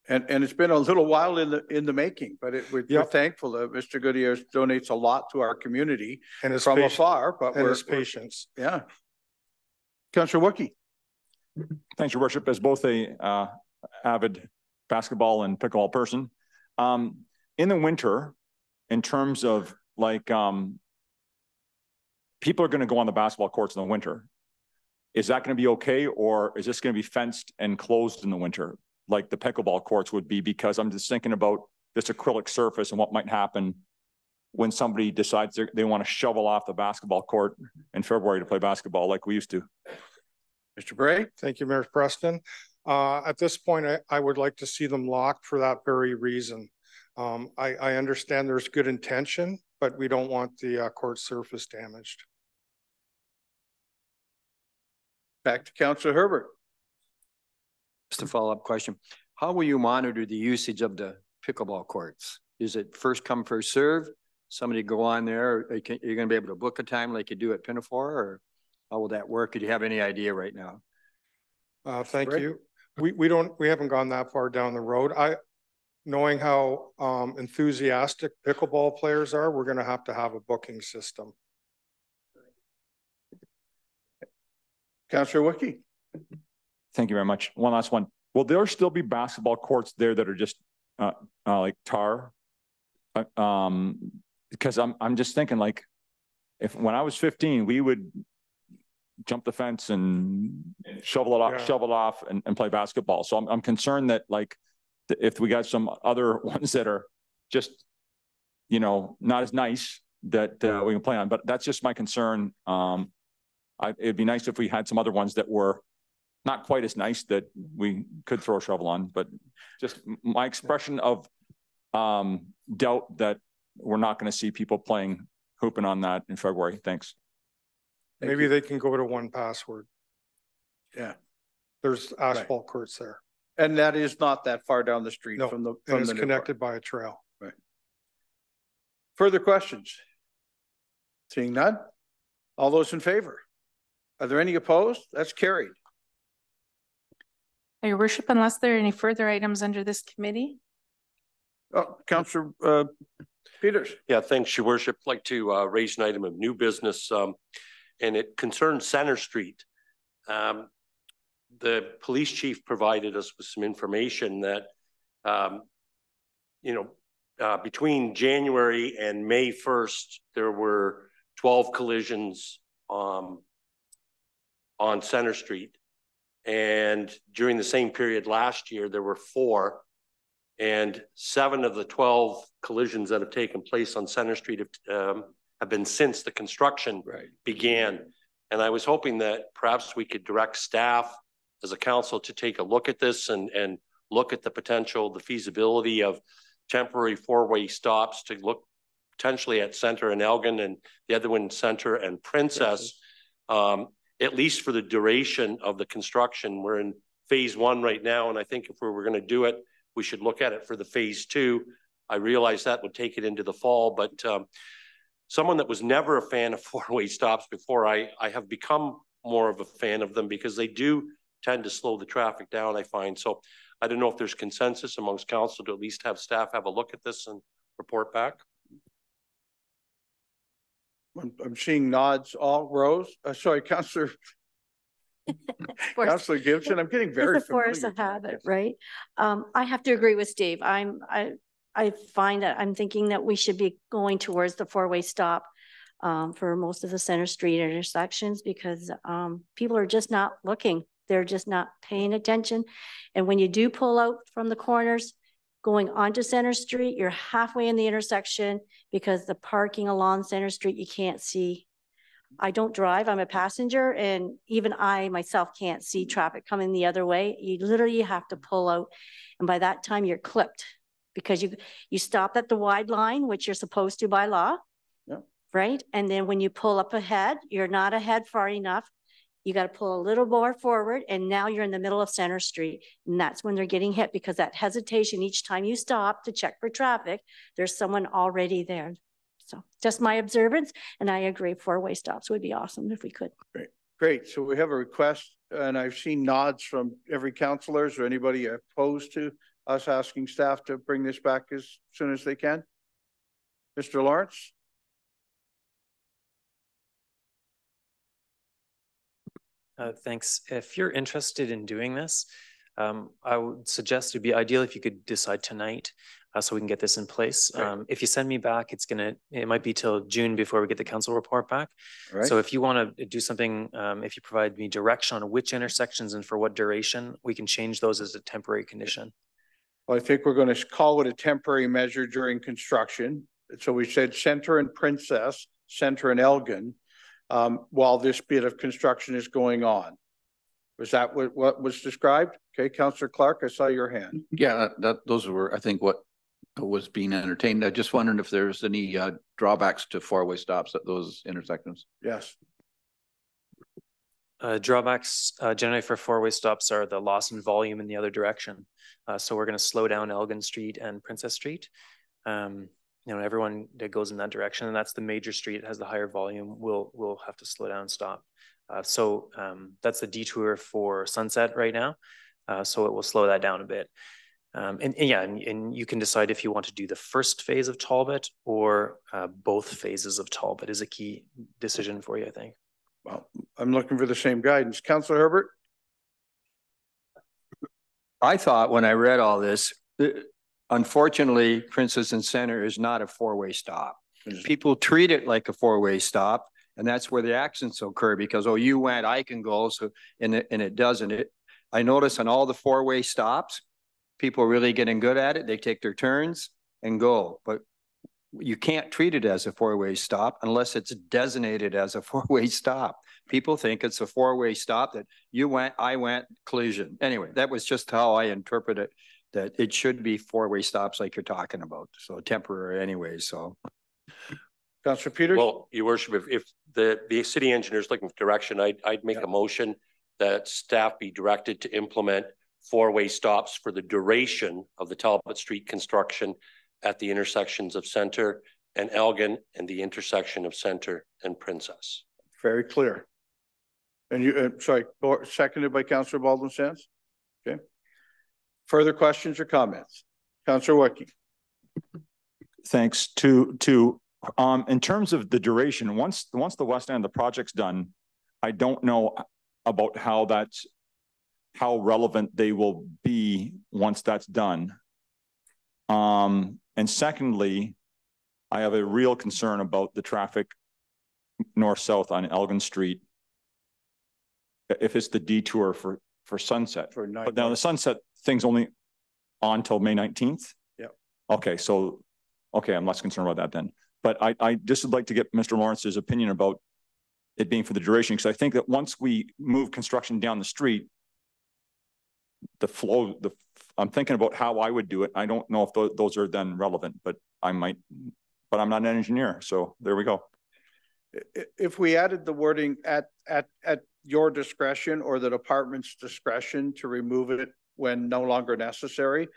And it's been a little while in the making, but we're thankful that Mr. Gutierrez donates a lot to our community and from afar. But his patience. Yeah. Councillor Wookey. Thanks, Your Worship. As both a avid basketball and pickleball person, in the winter, in terms of like people are going to go on the basketball courts in the winter. Is that going to be okay, or is this going to be fenced and closed in the winter, like the pickleball courts would be? Because I'm just thinking about this acrylic surface and what might happen when somebody decides they want to shovel off the basketball court in February to play basketball like we used to. Mr. Bray. Thank you, Mayor Preston. At this point, I would like to see them locked for that very reason. I understand there's good intention, but we don't want the court surface damaged. Back to Councillor Herbert. Just a follow-up question. How will you monitor the usage of the pickleball courts? Is it first come, first serve? Somebody go on there, you're going to be able to book a time like you do at Pinafore, or how will that work? Do you have any idea right now? Thank you. We haven't gone that far down the road. Knowing how enthusiastic pickleball players are, we're going to have a booking system. Councillor Wookey. Thank you very much. One last one. Will there still be basketball courts there that are just like tar? Because I'm just thinking, like, when I was 15, we would jump the fence and shovel it off and play basketball. So I'm concerned that, like, if we got some other ones that are just, not as nice, that we can play on. But that's just my concern. It'd be nice if we had some other ones that were not quite as nice that we could throw a shovel on. But just my expression of doubt that we're not going to see people hooping on that in February. Thanks. Maybe they can go to 1Password. Yeah. There's asphalt courts there. And that is not that far down the street from the it's connected by a trail. Right. Further questions? Seeing none. All those in favor? Are there any opposed? That's carried. Your Worship, unless there are any further items under this committee. Oh, Councillor Peters. Yeah, thanks, Your Worship. I'd like to raise an item of new business, and it concerns Center Street. The police chief provided us with some information that, between January and May 1st, there were 12 collisions on Center Street. And during the same period last year, there were 4. And 7 of the 12 collisions that have taken place on Center Street have been since the construction began. And I was hoping that perhaps we could direct staff as a council to take a look at this and look at the potential, the feasibility of temporary 4-way stops to look potentially at Center and Elgin, and the other one Center and Princess, at least for the duration of the construction. We're in phase 1 right now, and I think if we were going to do it, we should look at it for the phase 2. I realize that would take it into the fall, but someone that was never a fan of 4-way stops before, I have become more of a fan of them because they do tend to slow the traffic down, I find. So I don't know if there's consensus amongst council to at least have staff have a look at this and report back. I'm seeing nods all rows. Sorry, Councillor Gibson. I'm getting very it's a force of habit, right? I have to agree with Steve. I find that I'm thinking that we should be going towards the 4-way stop for most of the Center Street intersections because people are just not looking They're just not paying attention. And when you do pull out from the corners, going onto Center Street, you're halfway in the intersection because the parking along Center Street, you can't see. I don't drive, I'm a passenger, and even I myself can't see traffic coming the other way. You literally have to pull out. And by that time you're clipped because you stop at the wide line, which you're supposed to by law. Yeah. Right? And then when you pull up ahead, you're not ahead far enough. You got to pull a little more forward, and now you're in the middle of Center Street. And that's when they're getting hit, because that hesitation, each time you stop to check for traffic, there's someone already there. So just my observance, and I agree, four-way stops would be awesome if we could. Great. Great. So we have a request, and I've seen nods from every councillor. Is there anybody opposed to us asking staff to bring this back as soon as they can? Mr. Lawrence? Thanks. If you're interested in doing this, I would suggest it'd be ideal if you could decide tonight so we can get this in place. Right. If you send me back, it might be till June before we get the council report back. Right. So if you want to do something, if you provide me direction on which intersections and for what duration, we can change those as a temporary condition. Well, I think we're going to call it a temporary measure during construction. So we said Center and Princess, Center and Elgin, while this bit of construction is going on. Was that what was described? Okay, Councillor Clark, I saw your hand. Yeah, those were, I think, what was being entertained. I just wondered if there's any drawbacks to four-way stops at those intersections. Yes. Drawbacks generally for four-way stops are the loss in volume in the other direction. So we're going to slow down Elgin Street and Princess Street. You know, everyone that goes in that direction, and that's the major street, it has the higher volume, will have to slow down and stop. So that's the detour for Sunset right now. So it will slow that down a bit. And you can decide if you want to do the first phase of Talbot or both phases of Talbot is a key decision for you, I think. Well, I'm looking for the same guidance. Councillor Herbert? I thought when I read all this, unfortunately, Princess and Center is not a four-way stop. People treat it like a four-way stop, and that's where the accidents occur because, oh, you went, I can go, so and it doesn't. I notice on all the four-way stops, people are really getting good at it. They take their turns and go, but you can't treat it as a four-way stop unless it's designated as a four-way stop. People think it's a four-way stop that you went, I went, collision. Anyway, that was just how I interpret it, that it should be four-way stops like you're talking about. So temporary anyway, so. Councillor Peters? Well, Your Worship, if the city engineer is looking for direction, I'd make a motion that staff be directed to implement four-way stops for the duration of the Talbot Street construction at the intersections of Center and Elgin and the intersection of Center and Princess. Very clear. And you, sorry, seconded by Councillor Baldwin-Sands? Okay. Further questions or comments? Councillor Wickie. Thanks. In terms of the duration, once the west end of the project's done, I don't know about how relevant they will be once that's done. And secondly, I have a real concern about the traffic north-south on Elgin Street. If it's the detour for Sunset. But now the Sunset thing's only on till May 19th? Yeah. Okay, so, okay, I'm less concerned about that then. But I just would like to get Mr. Lawrence's opinion about it being for the duration, because I think that once we move construction down the street, the flow, I'm thinking about how I would do it. I don't know if those are then relevant, but I'm not an engineer. So there we go. If we added the wording at your discretion or the department's discretion to remove it when no longer necessary,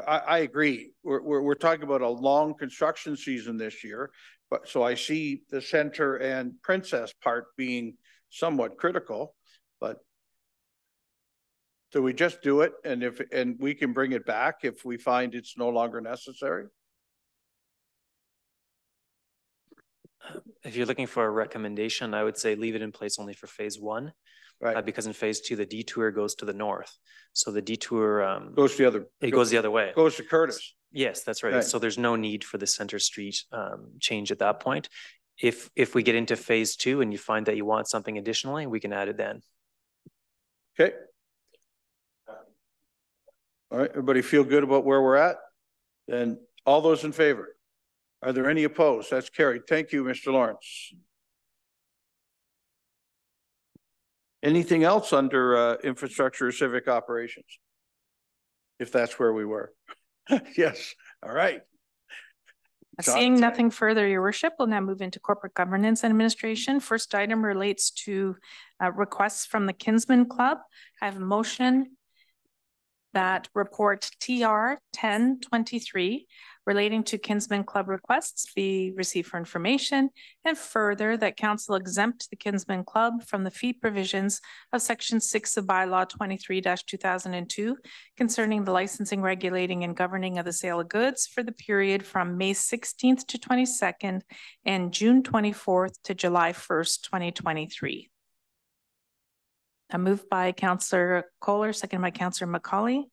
I agree. We're talking about a long construction season this year, but so I see the Center and Princess part being somewhat critical, but do we just do it and we can bring it back if we find it's no longer necessary? If you're looking for a recommendation, I would say leave it in place only for phase one. Right. Because in phase two, the detour goes to the north. So the detour goes the other. It goes the other way. Goes to Curtis. Yes, that's right. So there's no need for the Center Street change at that point. If we get into phase 2 and you find that you want something additionally, we can add it then. Okay. All right, everybody feel good about where we're at? Then all those in favor? Are there any opposed? That's carried. Thank you, Mr. Lawrence. Anything else under infrastructure or civic operations? If that's where we were. Yes, all right. Seeing nothing further, Your Worship, we'll now move into corporate governance and administration. First item relates to requests from the Kinsman Club. I have a motion that report TR 1023 relating to Kinsman Club requests be received for information, and further that council exempt the Kinsman Club from the fee provisions of section 6 of bylaw 23-2002 concerning the licensing, regulating, and governing of the sale of goods for the period from May 16th to 22nd and June 24th to July 1st, 2023. A move by Councillor Kohler, second by Councillor McCauley.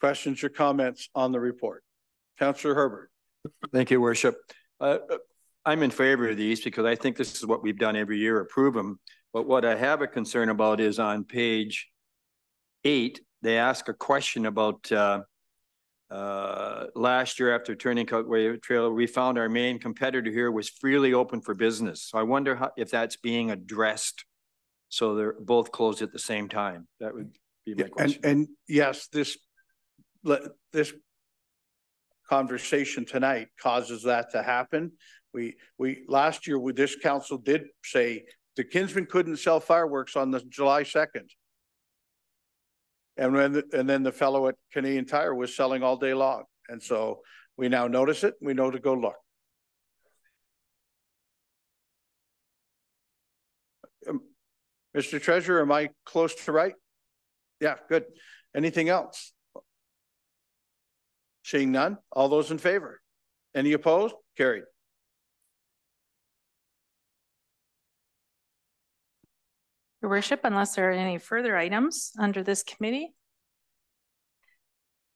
Questions or comments on the report? Councillor Herbert. Thank you, Worship. I'm in favor of these because I think this is what we've done every year, approve them. But what I have a concern about is on page 8, they ask a question about last year after turning Coatway Trail, we found our main competitor here was freely open for business. So I wonder if that's being addressed. So they're both closed at the same time. That would be my question. And yes, this conversation tonight causes that to happen. We last year with this council did say the Kinsman couldn't sell fireworks on the July 2nd. And then the fellow at Canadian Tire was selling all day long. And so we now notice it. We know to go look. Mr. Treasurer, am I close to right? Yeah, good. Anything else? Seeing none, all those in favor? Any opposed? Carried. Your Worship, unless there are any further items under this committee,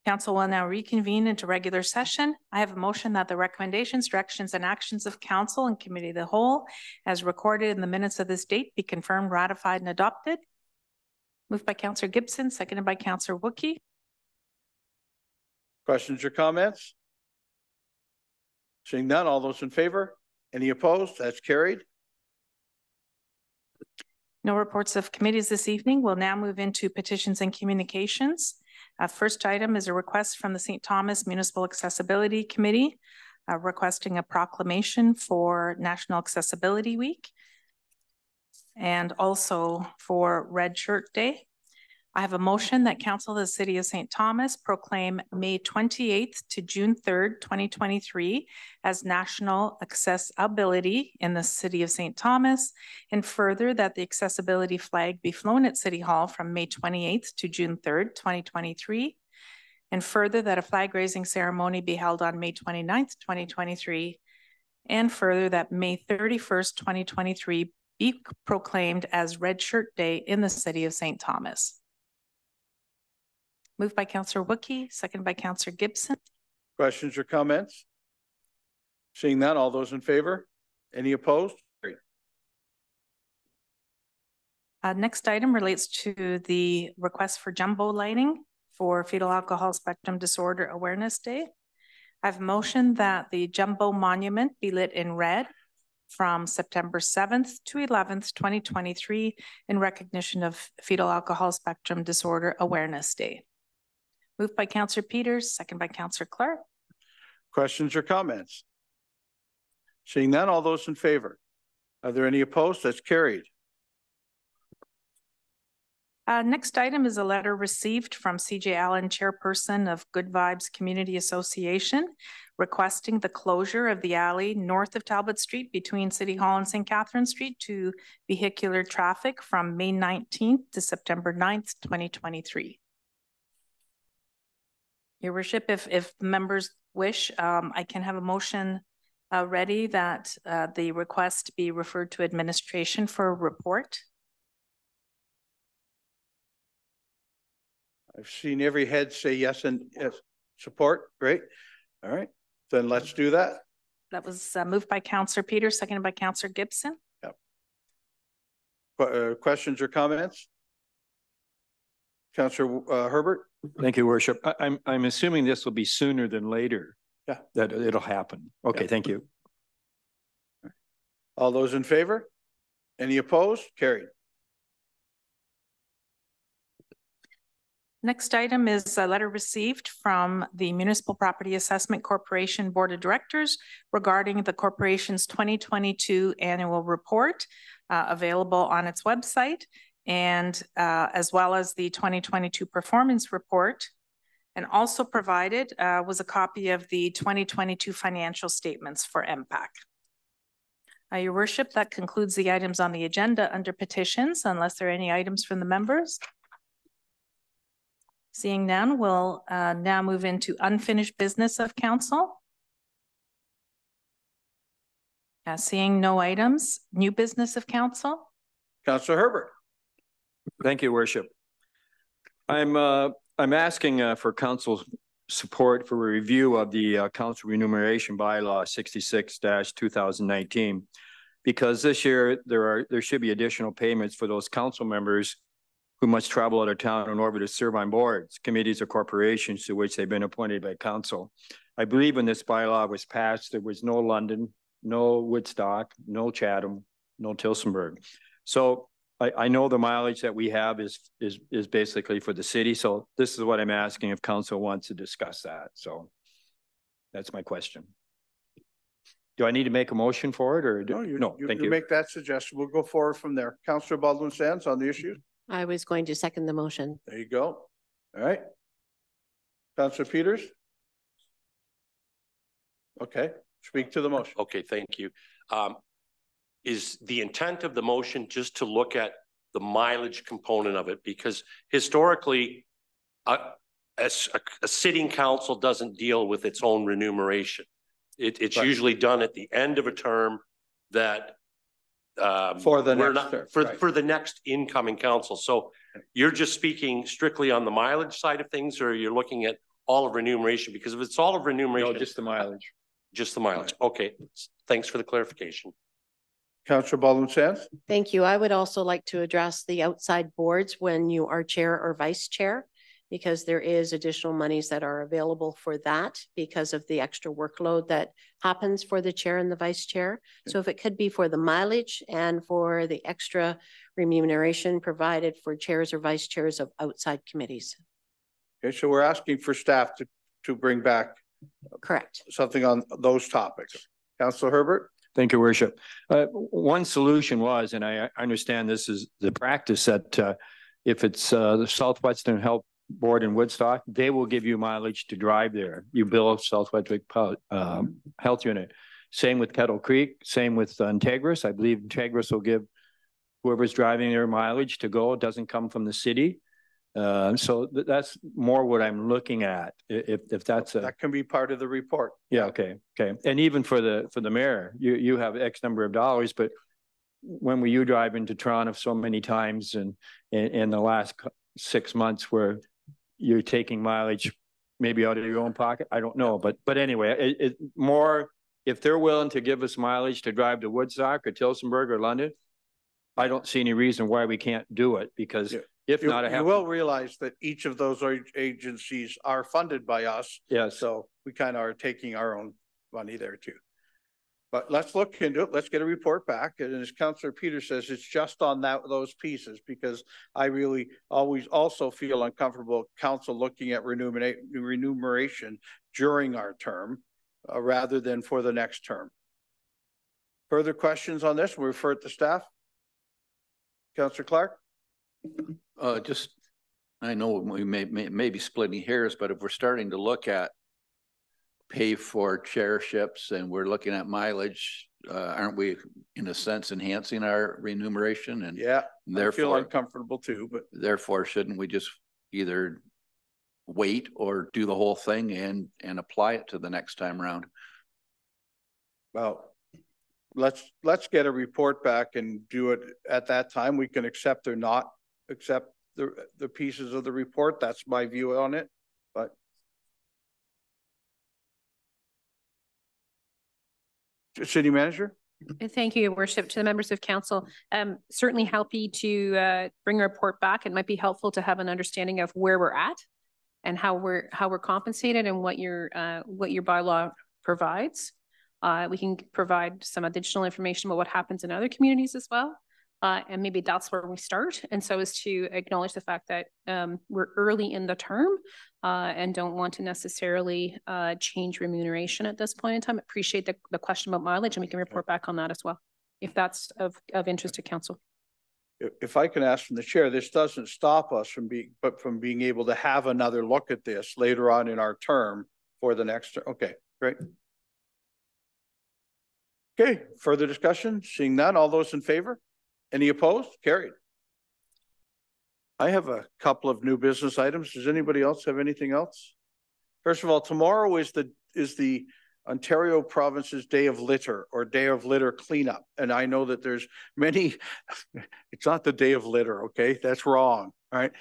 council will now reconvene into regular session. I have a motion that the recommendations, directions, and actions of council and committee of the whole, as recorded in the minutes of this date, be confirmed, ratified, and adopted. Moved by Councillor Gibson, seconded by Councillor Wookey. Questions or comments? Seeing none, all those in favor? Any opposed? That's carried. No reports of committees this evening. We'll now move into petitions and communications. First item is a request from the St. Thomas Municipal Accessibility Committee requesting a proclamation for National Accessibility Week and also for Red Shirt Day. I have a motion that Council of the City of St. Thomas proclaim May 28th to June 3rd, 2023 as National Accessibility in the City of St. Thomas, and further that the accessibility flag be flown at City Hall from May 28th to June 3rd, 2023, and further that a flag raising ceremony be held on May 29th, 2023, and further that May 31st, 2023 be proclaimed as Red Shirt Day in the City of St. Thomas. Moved by Councillor Wookey, second by Councillor Gibson. Questions or comments? Seeing none, all those in favor? Any opposed? Next item relates to the request for jumbo lighting for Fetal Alcohol Spectrum Disorder Awareness Day. I've motioned that the jumbo monument be lit in red from September 7th to 11th, 2023 in recognition of Fetal Alcohol Spectrum Disorder Awareness Day. Moved by Councillor Peters, second by Councillor Clark. Questions or comments? Seeing none, all those in favor? Are there any opposed? That's carried. Next item is a letter received from CJ Allen, chairperson of Good Vibes Community Association, requesting the closure of the alley north of Talbot Street between City Hall and St. Catherine Street to vehicular traffic from May 19th to September 9th, 2023. Your Worship, if members wish, I can have a motion ready that the request be referred to administration for a report. I've seen every head say yes and yes. Support. Great. All right. Then let's do that. That was moved by Councillor Peters, seconded by Councillor Gibson. Questions or comments? Councillor Herbert? Thank you, Worship. I'm assuming this will be sooner than later. Yeah. That it'll happen. Okay, Yeah. thank you. All those in favor? Any opposed? Carried. Next item is a letter received from the Municipal Property Assessment Corporation Board of Directors regarding the corporation's 2022 annual report, available on its website, and as well as the 2022 performance report. And also provided was a copy of the 2022 financial statements for MPAC. Your Worship, that concludes the items on the agenda under petitions, unless there are any items from the members. Seeing none, we'll now move into unfinished business of council. Seeing no items, new business of council. Councillor Herbert. Thank you, Worship. I'm asking for council support for a review of the council remuneration bylaw 66-2019, because this year there should be additional payments for those council members who must travel out of town in order to serve on boards, committees, or corporations to which they've been appointed by council. I believe when this bylaw was passed, there was no London, no Woodstock, no Chatham, no Tillsonburg. So I know the mileage that we have is basically for the city. So this is what I'm asking if council wants to discuss that. So that's my question. Do I need to make a motion for it or no? Thank you. Make that suggestion. We'll go forward from there. Councillor Baldwin-Sands on the issue. I was going to second the motion. There you go. All right. Councillor Peters. Okay, speak to the motion. Okay, thank you. Is the intent of the motion just to look at the mileage component of it? Because historically, a sitting council doesn't deal with its own remuneration. It's right. Usually done at the end of a term that for the next incoming council. So you're just speaking strictly on the mileage side of things, or you're looking at all of remuneration? Because if it's all of remuneration, no, just the mileage. Just the mileage. Okay, thanks for the clarification. Councillor Baldwin-Sands. Thank you. I would also like to address the outside boards when you are chair or vice chair, because there is additional monies that are available for that because of the extra workload that happens for the chair and the vice chair. Okay. So if it could be for the mileage and for the extra remuneration provided for chairs or vice chairs of outside committees. Okay, so we're asking for staff to bring back correct something on those topics. Councillor Herbert. Thank you, Worship. One solution was, and I understand this is the practice, that if it's the Southwestern Health Board in Woodstock, they will give you mileage to drive there. You bill Southwestern Health Unit. Same with Kettle Creek, same with Integris. I believe Integris will give whoever's driving their mileage to go. It doesn't come from the city. So that's more what I'm looking at. If that's that can be part of the report. Yeah. Okay. And even for the mayor, you have X number of dollars, but when were you driving to Toronto so many times and in the last 6 months where you're taking mileage maybe out of your own pocket? I don't know, but anyway, it more if they're willing to give us mileage to drive to Woodstock or Tillsonburg or London, I don't see any reason why we can't do it, because if not, I have you will realize that each of those agencies are funded by us. Yes. So we kind of are taking our own money there too. But let's look into it. Let's get a report back. And as Councillor Peters says, it's just on those pieces, because I really always also feel uncomfortable council looking at remuneration during our term rather than for the next term. Further questions on this? We'll refer it to staff. Councillor Clark. I know we may be splitting hairs, but if we're starting to look at pay for chairships and we're looking at mileage, aren't we in a sense enhancing our remuneration? And yeah, therefore, I feel uncomfortable too, but therefore shouldn't we just either wait or do the whole thing and apply it to the next time around? Well, let's get a report back and do it at that time. We can accept or not accept the pieces of the report. That's my view on it. But City Manager? Thank you, Your Worship. To the members of council, certainly happy to bring a report back. It might be helpful to have an understanding of where we're at and how we're compensated and what your bylaw provides. We can provide some additional information about what happens in other communities as well. And maybe that's where we start. And so is to acknowledge the fact that we're early in the term and don't want to necessarily change remuneration at this point in time. Appreciate the question about mileage, and we can report back on that as well, if that's of interest to council. If I can ask from the chair, this doesn't stop us from being able to have another look at this later on in our term for the next term. Okay, great. Okay, further discussion? Seeing none, all those in favor? Any opposed? Carried. I have a couple of new business items. Does anybody else have anything else? First of all, tomorrow is the Ontario Province's Day of Litter, or Day of Litter Cleanup. And I know that there's many, it's not the Day of Litter, okay? That's wrong, all right?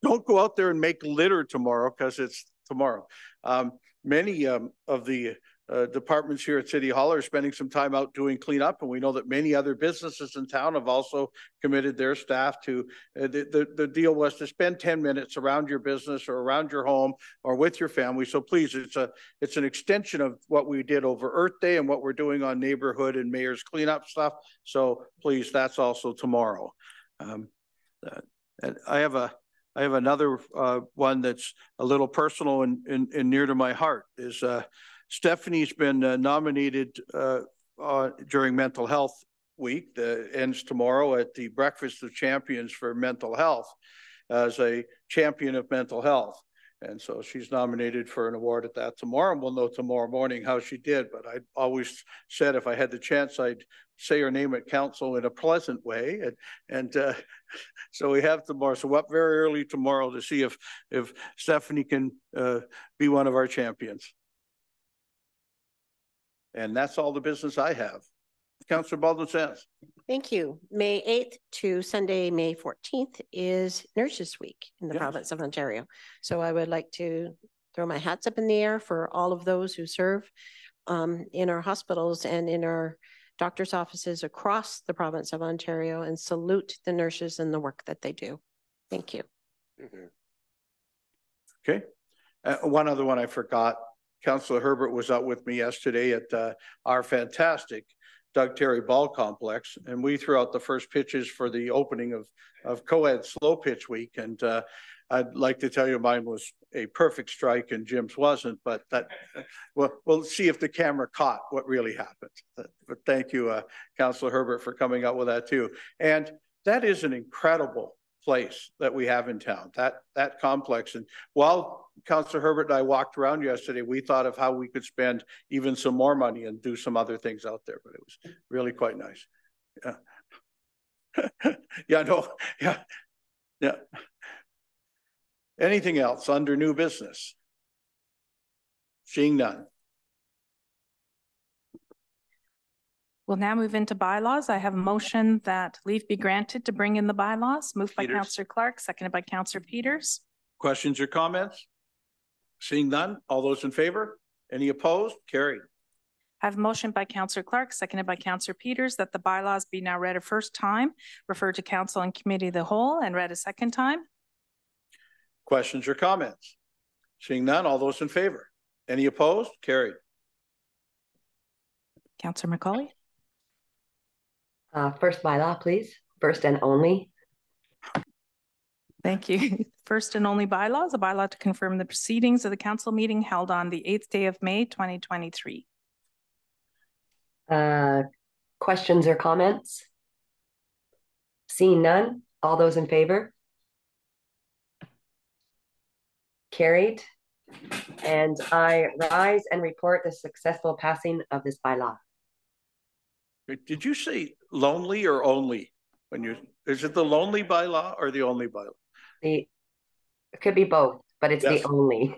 Don't go out there and make litter tomorrow, because it's tomorrow. Many of the departments here at City Hall are spending some time out doing cleanup, and we know that many other businesses in town have also committed their staff to, the deal was to spend 10 minutes around your business or around your home or with your family. So please, it's an extension of what we did over Earth Day and what we're doing on neighborhood and mayor's cleanup stuff. So please, that's also tomorrow. And I have another one that's a little personal and near to my heart. Is Stephanie's been nominated during Mental Health Week that ends tomorrow at the Breakfast of Champions for Mental Health as a champion of mental health. And so she's nominated for an award at that tomorrow, and we'll know tomorrow morning how she did. But I always said if I had the chance, I'd say her name at council in a pleasant way. And so we have tomorrow. So we're up very early tomorrow to see if Stephanie can be one of our champions. And that's all the business I have. Councillor Baldwin-Sands. Thank you. May 8th to Sunday, May 14th is Nurses Week in the province of Ontario. So I would like to throw my hats up in the air for all of those who serve in our hospitals and in our doctor's offices across the province of Ontario, and salute the nurses and the work that they do. Thank you. Okay. One other one I forgot. Councillor Herbert was out with me yesterday at our fantastic Doug Terry Ball Complex, and we threw out the first pitches for the opening of Co-Ed Slow Pitch Week. And I'd like to tell you mine was a perfect strike and Jim's wasn't, but that we'll see if the camera caught what really happened. But thank you, Councillor Herbert, for coming out with that too. And that is an incredible place that we have in town, that complex. And while Councillor Herbert and I walked around yesterday, we thought of how we could spend even some more money and do some other things out there, but it was really quite nice. Yeah. Yeah, no, yeah. Yeah. Anything else under new business? Seeing none. We'll now move into bylaws. I have a motion that leave be granted to bring in the bylaws. Moved by Councillor Clark, seconded by Councillor Peters. Questions or comments? Seeing none, all those in favor? Any opposed? Carried. I have a motion by Councillor Clark, seconded by Councillor Peters, that the bylaws be now read a first time, referred to council and committee of the whole, and read a second time. Questions or comments? Seeing none, all those in favor? Any opposed? Carried. Councillor McCauley. First bylaw, please. First and only. Thank you. First and only bylaw is a bylaw to confirm the proceedings of the council meeting held on the 8th day of May, 2023. Questions or comments? Seeing none, all those in favor? Carried. And I rise and report the successful passing of this bylaw. Did you say lonely or only? Is it the lonely bylaw or the only bylaw? It could be both, but it's the only.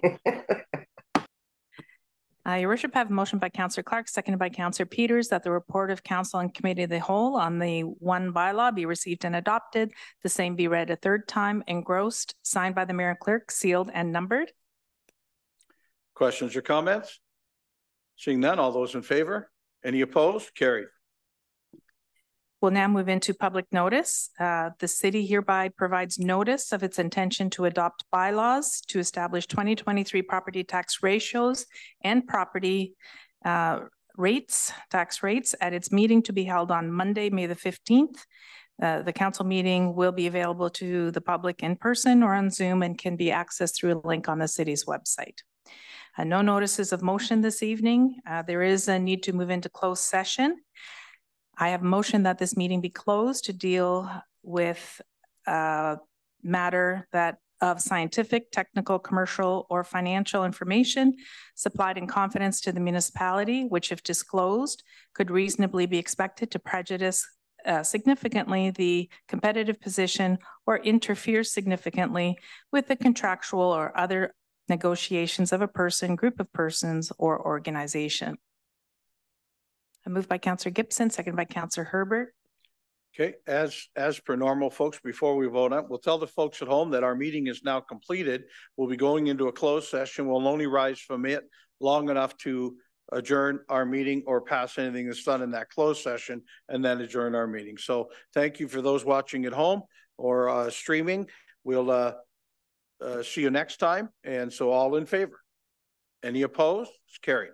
Your worship, I have a motion by Councillor Clark, seconded by Councillor Peters, that the report of council and committee of the whole on the one bylaw be received and adopted. The same be read a third time, engrossed, signed by the mayor and clerk, sealed and numbered. Questions or comments? Seeing none, all those in favor? Any opposed? Carried. We'll now move into public notice. The city hereby provides notice of its intention to adopt bylaws to establish 2023 property tax ratios and property tax rates at its meeting to be held on Monday, May the 15th. The council meeting will be available to the public in person or on Zoom and can be accessed through a link on the city's website. No notices of motion this evening. There is a need to move into closed session. I have a motion that this meeting be closed to deal with matter that of scientific, technical, commercial, or financial information supplied in confidence to the municipality, which if disclosed, could reasonably be expected to prejudice significantly the competitive position or interfere significantly with the contractual or other negotiations of a person, group of persons, or organization. I moved by Councillor Gibson, seconded by Councillor Herbert. Okay, as per normal, folks, before we vote on, we'll tell the folks at home that our meeting is now completed. We'll be going into a closed session. We'll only rise from it long enough to adjourn our meeting or pass anything that's done in that closed session and then adjourn our meeting. So thank you for those watching at home or streaming. We'll see you next time. And so all in favor? Any opposed? It's carried.